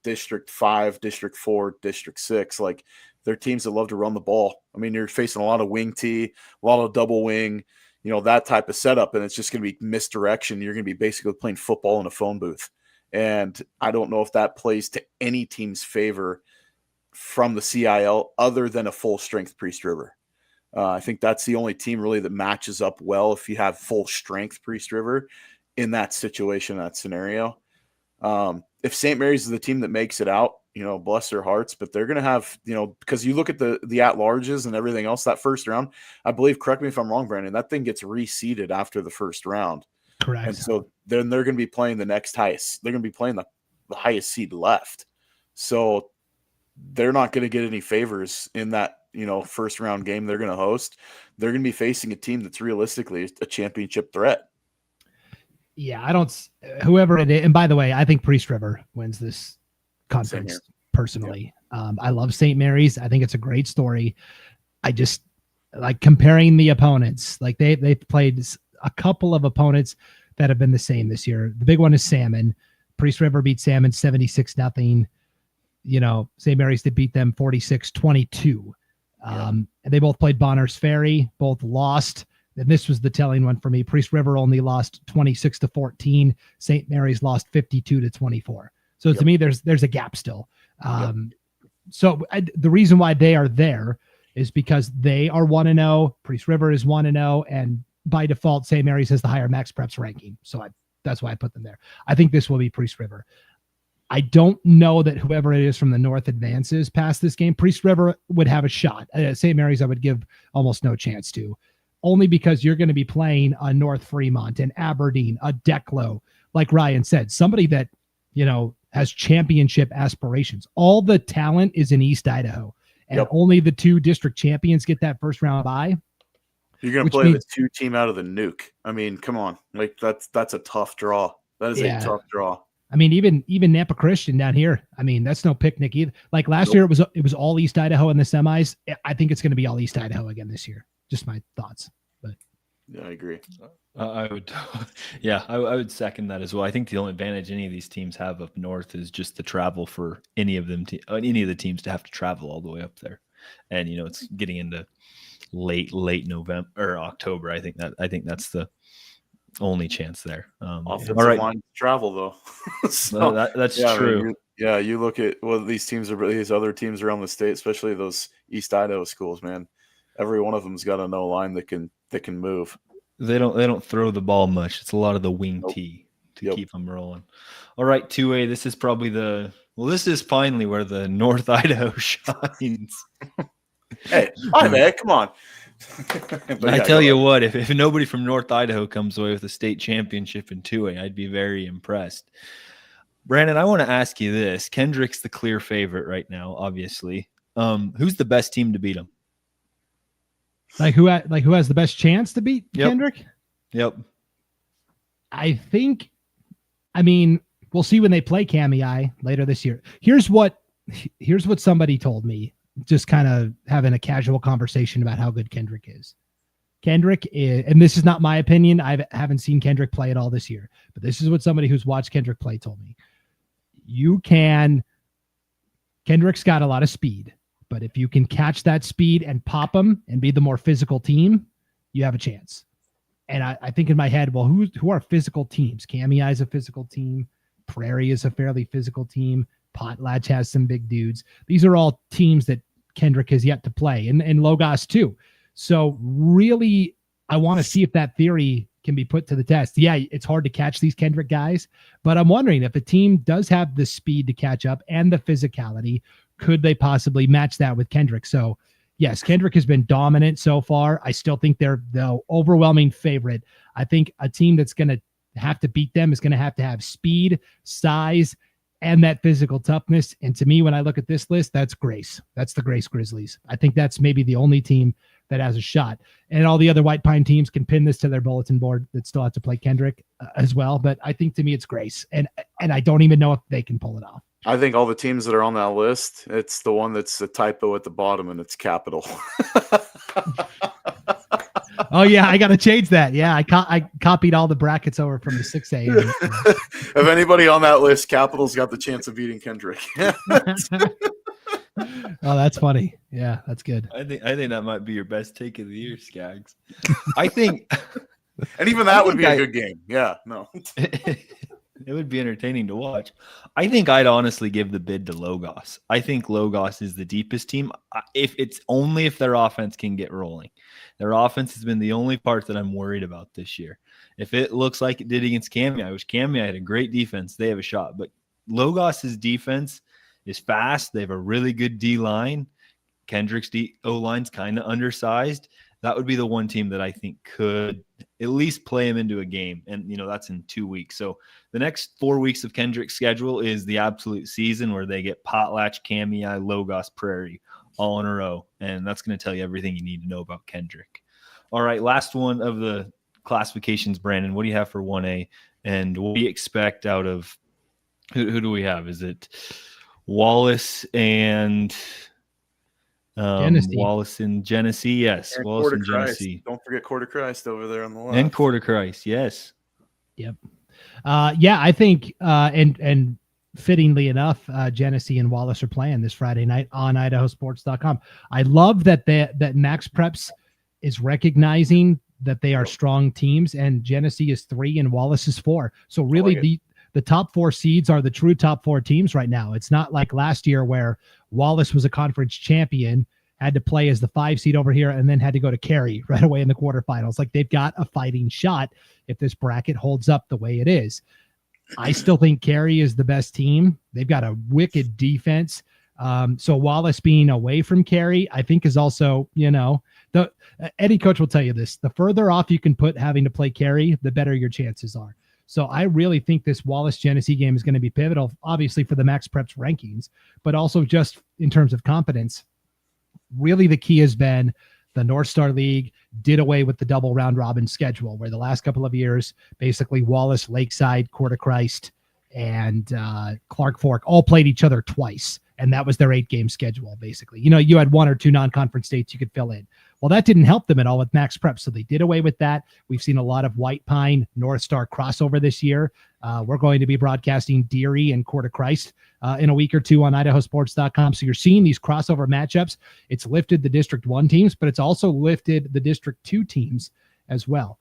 District 5, District 4, District 6, like they're teams that love to run the ball. I mean, you're facing a lot of wing tee, a lot of double wing, that type of setup, and it's just going to be misdirection. You're going to be basically playing football in a phone booth. And I don't know if that plays to any team's favor from the CIL other than a full strength Priest River. I think that's the only team really that matches up well if you have full strength Priest River in that situation, that scenario. If St. Mary's is the team that makes it out, bless their hearts, but they're going to have, because you look at the at-larges and everything else, that first round, I believe, correct me if I'm wrong, Brandon, that thing gets reseeded after the first round. Correct. And so then they're going to be playing the next highest. They're going to be playing the highest seed left. So they're not going to get any favors in that, first round game they're going to host. They're going to be facing a team that's realistically a championship threat. Yeah, whoever it is. And by the way, I think Priest River wins this conference personally. Yep. I love St. Mary's. I think it's a great story. I just like comparing the opponents. Like they've played a couple of opponents that have been the same this year. The big one is Salmon. Priest River beat Salmon 76-0. St. Mary's did beat them 46-22. And they both played Bonners Ferry, both lost. And this was the telling one for me. Priest River only lost 26-14. St. Mary's lost 52-24. So to me, there's a gap still. So the reason why they are there is because they are 1-0. Priest River is 1-0, and by default, St. Mary's has the higher Max Preps ranking. So that's why I put them there. I think this will be Priest River. I don't know that whoever it is from the North advances past this game. Priest River would have a shot. St. Mary's I would give almost no chance to, only because you're going to be playing a North Fremont and Aberdeen, a Declo, like Ryan said, somebody that, has championship aspirations. All the talent is in East Idaho, and only the 2 district champions get that first round bye. You're going to play the 2 team out of the nuke. I mean, come on. Like that's a tough draw. That is a tough draw. I mean, even Nampa Christian down here, I mean, that's no picnic either. Like last year, it was all East Idaho in the semis. I think it's going to be all East Idaho again this year. Just my thoughts. But yeah, I agree. I would second that as well. I think the only advantage any of these teams have up north is just the travel for any of the teams to have to travel all the way up there, and it's getting into late November or October. I think that's the only chance there. Offensive line travel though. So, that's true. You look at these other teams around the state, especially those East Idaho schools, man. Every one of them's got a no line that can move. They don't throw the ball much. It's a lot of the wing tee to keep them rolling. All right, 2A. This is probably this is finally where the North Idaho shines. Hey, hi man, come on. I tell you what, if nobody from North Idaho comes away with a state championship in 2A, I'd be very impressed. Brandon, I want to ask you this. Kendrick's the clear favorite right now, obviously. Who's the best team to beat him? Who has the best chance to beat Kendrick? Yep. I mean, we'll see when they play Cami later this year. Here's what somebody told me, just kind of having a casual conversation about how good Kendrick is. Kendrick is, and this is not my opinion. I haven't seen Kendrick play at all this year, but this is what somebody who's watched Kendrick play told me. Kendrick's got a lot of speed. But if you can catch that speed and pop them and be the more physical team, you have a chance. And I think in my head, well, who are physical teams? Cami is a physical team. Prairie is a fairly physical team. Potlatch has some big dudes. These are all teams that Kendrick has yet to play, and Logos too. So really, I want to see if that theory can be put to the test. Yeah, it's hard to catch these Kendrick guys, but I'm wondering if a team does have the speed to catch up and the physicality, could they possibly match that with Kendrick? So yes, Kendrick has been dominant so far. I still think they're the overwhelming favorite. I think a team that's going to have to beat them is going to have speed, size, and that physical toughness. And to me, when I look at this list, that's Grace. That's the Grace Grizzlies. I think that's maybe the only team that has a shot. And all the other White Pine teams can pin this to their bulletin board that still have to play Kendrick as well. But I think to me, it's Grace. And I don't even know if they can pull it off. I think all the teams that are on that list, it's the one that's a typo at the bottom, and it's Capital. Oh, yeah, I got to change that. Yeah, I copied all the brackets over from the 6A. If anybody on that list, Capital's got the chance of beating Kendrick. Oh, that's funny. Yeah, that's good. I think that might be your best take of the year, Skaggs. I think, and even that would be a good game. Yeah, no. It would be entertaining to watch. I think I'd honestly give the bid to Logos. I think Logos is the deepest team. If their offense can get rolling. Their offense has been the only part that I'm worried about this year. If it looks like it did against Cami, which Cami had a great defense, they have a shot. But Logos's defense is fast. They have a really good D-line. Kendrick's O-line's kind of undersized. That would be the one team that I think could at least play him into a game. And, that's in 2 weeks. So the next 4 weeks of Kendrick's schedule is the absolute season where they get Potlatch, Cami, Logos, Prairie all in a row. And that's going to tell you everything you need to know about Kendrick. All right, last one of the classifications, Brandon. What do you have for 1A? And what do you expect out of who do we have? Is it Wallace and Genesee. Wallace and Genesee? Yes, and Wallace and Genesee. Don't forget Quarter Christ over there on the left. And Quarter Christ, yes. Yep. Yeah, I think, and fittingly enough, Genesee and Wallace are playing this Friday night on IdahoSports.com. I love that that Max Preps is recognizing that they are strong teams, and Genesee is 3 and Wallace is 4. So really, the top 4 seeds are the true top 4 teams right now. It's not like last year where Wallace was a conference champion, had to play as the 5 seed over here, and then had to go to Cary right away in the quarterfinals. Like, they've got a fighting shot if this bracket holds up the way it is. I still think Cary is the best team. They've got a wicked defense. So Wallace being away from Cary, I think, is also, the Eddie Coach will tell you this: the further off you can put having to play Cary, the better your chances are. So I really think this Wallace Genesee game is going to be pivotal, obviously for the Max Preps rankings, but also just in terms of competence. Really, the key has been the North Star League did away with the double round robin schedule, where the last couple of years, basically Wallace, Lakeside, Coeur de Christ, and Clark Fork all played each other twice. And that was their 8-game schedule, basically. You had 1 or 2 non-conference states you could fill in. Well, that didn't help them at all with Max Prep, so they did away with that. We've seen a lot of White Pine, North Star crossover this year. We're going to be broadcasting Deary and Coeur de Christ in a week or two on IdahoSports.com. So you're seeing these crossover matchups. It's lifted the District 1 teams, but it's also lifted the District 2 teams as well.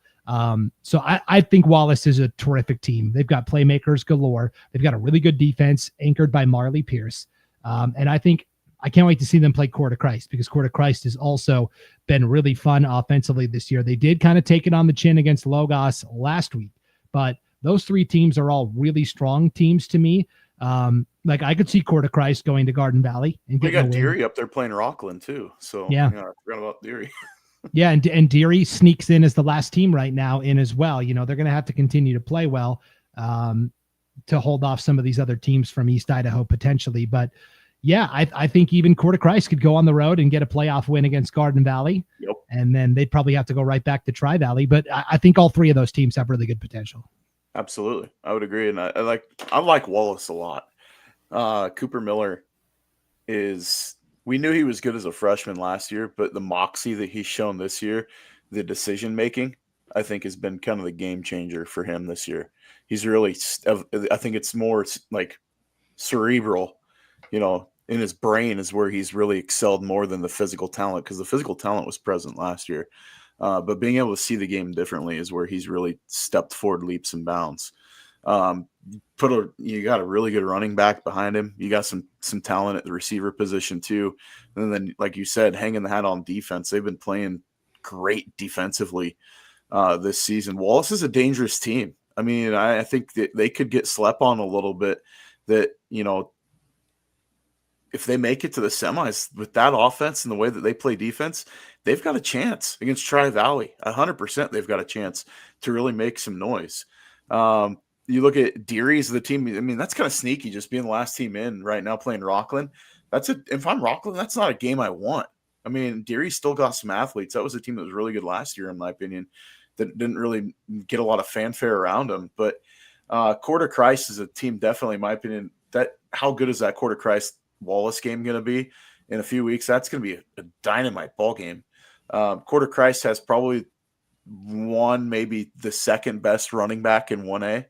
So I think Wallace is a terrific team. They've got playmakers galore. They've got a really good defense anchored by Marley Pierce. And I can't wait to see them play Coeur de Christ, because Coeur de Christ has also been really fun offensively this year. They did kind of take it on the chin against Logos last week, but those 3 teams are all really strong teams to me. Like, I could see Coeur de Christ going to Garden Valley and we got Deary up there playing Rockland too. So yeah, I forgot about Deary. Yeah, and Deary sneaks in as the last team right now in as well. They're going to have to continue to play well to hold off some of these other teams from East Idaho potentially. But yeah, I think even Coeur de Christ could go on the road and get a playoff win against Garden Valley. Yep. And then they'd probably have to go right back to Tri Valley. But I think all 3 of those teams have really good potential. Absolutely. I would agree. And I like Wallace a lot. Cooper Miller we knew he was good as a freshman last year, but the moxie that he's shown this year, the decision making, I think has been kind of the game changer for him this year. He's really, I think it's more like cerebral, in his brain is where he's really excelled more than the physical talent, because the physical talent was present last year. But being able to see the game differently is where he's really stepped forward leaps and bounds. You got a really good running back behind him. You got some talent at the receiver position too. And then, like you said, hanging the hat on defense. They've been playing great defensively this season. Wallace is a dangerous team. I mean, I think that they could get slept on a little bit. That, if they make it to the semis with that offense and the way that they play defense, they've got a chance against Tri Valley. 100% they've got a chance to really make some noise. You look at Deary's the team. I mean, that's kind of sneaky, just being the last team in right now playing Rockland. If I'm Rockland, that's not a game I want. I mean, Deary still got some athletes. That was a team that was really good last year, in my opinion, that didn't really get a lot of fanfare around them. But Coeur de Christ is a team, definitely, in my opinion. How good is that Coeur de Christ Wallace game going to be in a few weeks? That's going to be a dynamite ball game. Coeur de Christ has probably maybe the second best running back in 1A.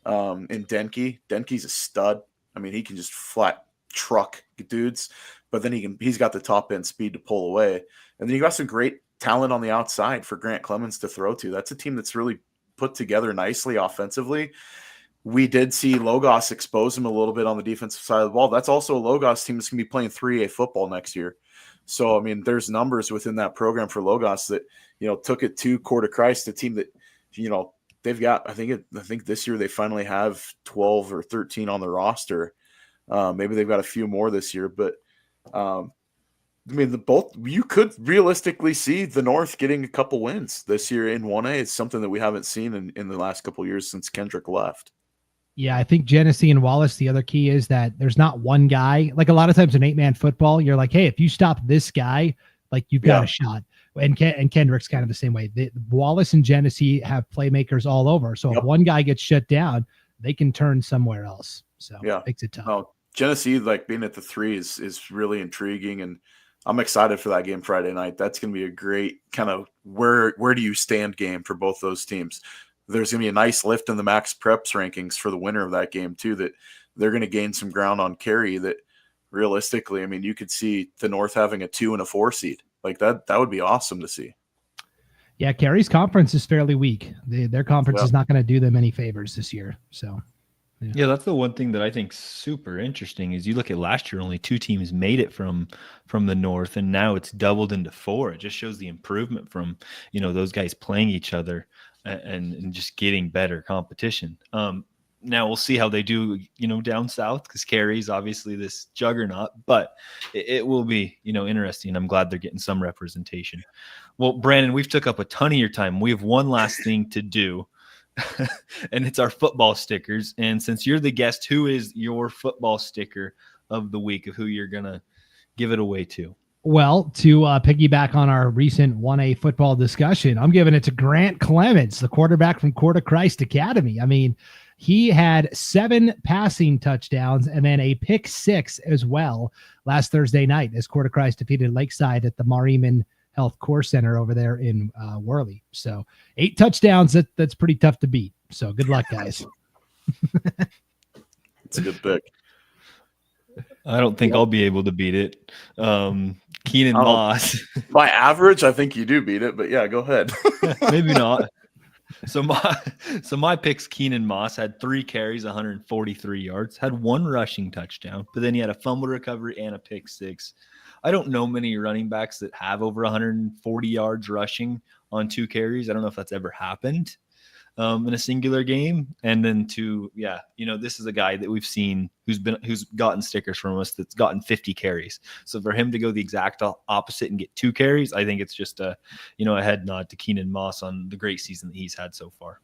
In Denke. Denke's a stud. I mean, he can just flat truck dudes, but then he's got the top end speed to pull away. And then you got some great talent on the outside for Grant Clemens to throw to. That's a team that's really put together nicely offensively. We did see Logos expose him a little bit on the defensive side of the ball. That's also a Logos team that's going to be playing 3A football next year. So, I mean, there's numbers within that program for Logos that, took it to Coeur de Christ, a team that, they've got, I think this year they finally have 12 or 13 on the roster. Maybe they've got a few more this year, but I mean, you could realistically see the North getting a couple wins this year in 1A. It's something that we haven't seen in the last couple of years since Kendrick left. Yeah, I think Genesee and Wallace, the other key is that there's not one guy. Like, a lot of times in 8-man football, you're like, hey, if you stop this guy, like, you've got a shot. And Kendrick's kind of the same way. Wallace and Genesee have playmakers all over. So if one guy gets shut down, they can turn somewhere else. So it makes it tough. No, Genesee, like, being at the 3 is really intriguing, and I'm excited for that game Friday night. That's going to be a great kind of where do you stand game for both those teams. there's going to be a nice lift in the max preps rankings for the winner of that game too, that they're going to gain some ground on Cary that realistically, I mean, you could see the North having a 2 and a 4 seed like that. That would be awesome to see. Yeah. Cary's conference is fairly weak. Their conference is not going to do them any favors this year. So, yeah, that's the one thing that I think super interesting is you look at last year, only 2 teams made it from the North, and now it's doubled into 4. It just shows the improvement from, those guys playing each other and just getting better competition. Now we'll see how they do, down south, because Cary's obviously this juggernaut, but it will be, interesting. I'm glad they're getting some representation. Well, Brandon, we've took up a ton of your time. We have one last thing to do. And it's our football stickers. And since you're the guest, who is your football sticker of the week, of who you're going to give it away to? Well, to piggyback on our recent 1A football discussion, I'm giving it to Grant Clements, the quarterback from Court of Christ Academy. I mean, he had 7 passing touchdowns and then a pick 6 as well last Thursday night as Court of Christ defeated Lakeside at the Mariman Health Core Center over there in Worley. So 8 touchdowns, that's pretty tough to beat. So good luck, guys. It's a good pick. I don't think I'll be able to beat it. Keenan Moss. By average, I think you do beat it, but yeah, go ahead. Maybe not. So my pick's Keenan Moss. Had 3 carries, 143 yards, had 1 rushing touchdown, but then he had a fumble recovery and a pick 6. I don't know many running backs that have over 140 yards rushing on 2 carries. I don't know if that's ever happened in a singular game. And then this is a guy that we've seen who's gotten stickers from us that's gotten 50 carries. So for him to go the exact opposite and get 2 carries, I think it's just a head nod to Keenan Moss on the great season that he's had so far.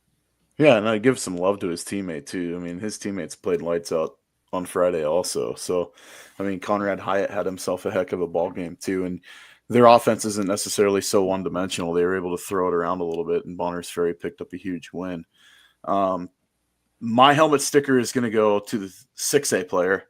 Yeah, and I give some love to his teammate too. I mean, his teammates played lights out on Friday also. So, I mean, Conrad Hyatt had himself a heck of a ball game too. And their offense isn't necessarily so one-dimensional. They were able to throw it around a little bit, and Bonners Ferry picked up a huge win. My helmet sticker is going to go to the 6A player.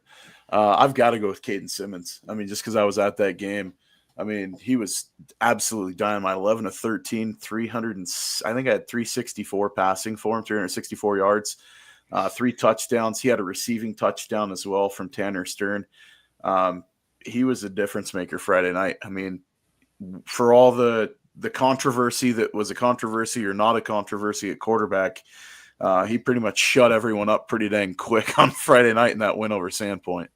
I've got to go with Caden Simmons. I mean, just because I was at that game. I mean, he was absolutely dynamite. 11 of 13, 300, and I think I had 364 passing for him, 364 yards. 3 touchdowns. He had a receiving touchdown as well from Tanner Stern. He was a difference maker Friday night. I mean, for all the controversy that was a controversy or not a controversy at quarterback, he pretty much shut everyone up pretty dang quick on Friday night in that win over Sandpoint.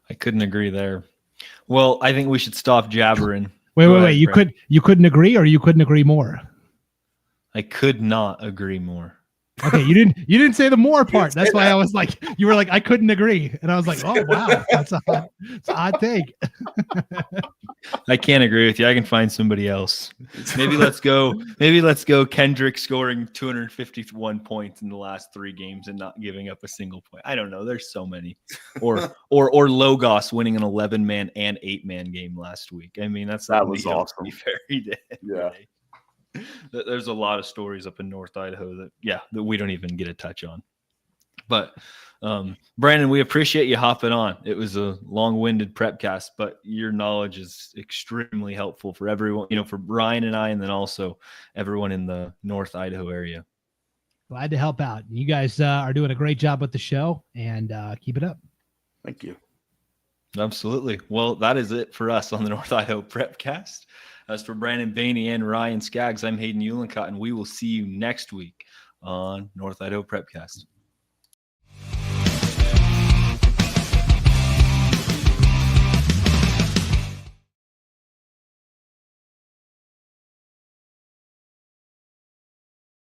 I couldn't agree there. Well, I think we should stop jabbering. Wait. You couldn't agree, or you couldn't agree more? I could not agree more. Okay, you didn't say the more part. That's why I was like, you were like, I couldn't agree, and I was like, oh wow, that's a hot take. I can't agree with you. I can find somebody else. Maybe let's go. Kendrick scoring 251 points in the last 3 games and not giving up a single point. I don't know. There's so many. Or Logos winning an 11-man and 8-man game last week. I mean, that was awesome. Yeah. There's a lot of stories up in North Idaho that we don't even get a touch on. But Brandon, we appreciate you hopping on. It was a long-winded prepcast, but your knowledge is extremely helpful for everyone, for Ryan and I, and then also everyone in the North Idaho area. Glad to help out. You guys are doing a great job with the show, and keep it up. Thank you. Absolutely. Well, that is it for us on the North Idaho Prepcast. As for Brandon Baney and Ryan Skaggs, I'm Hayden Uhlencott, and we will see you next week on North Idaho Prepcast.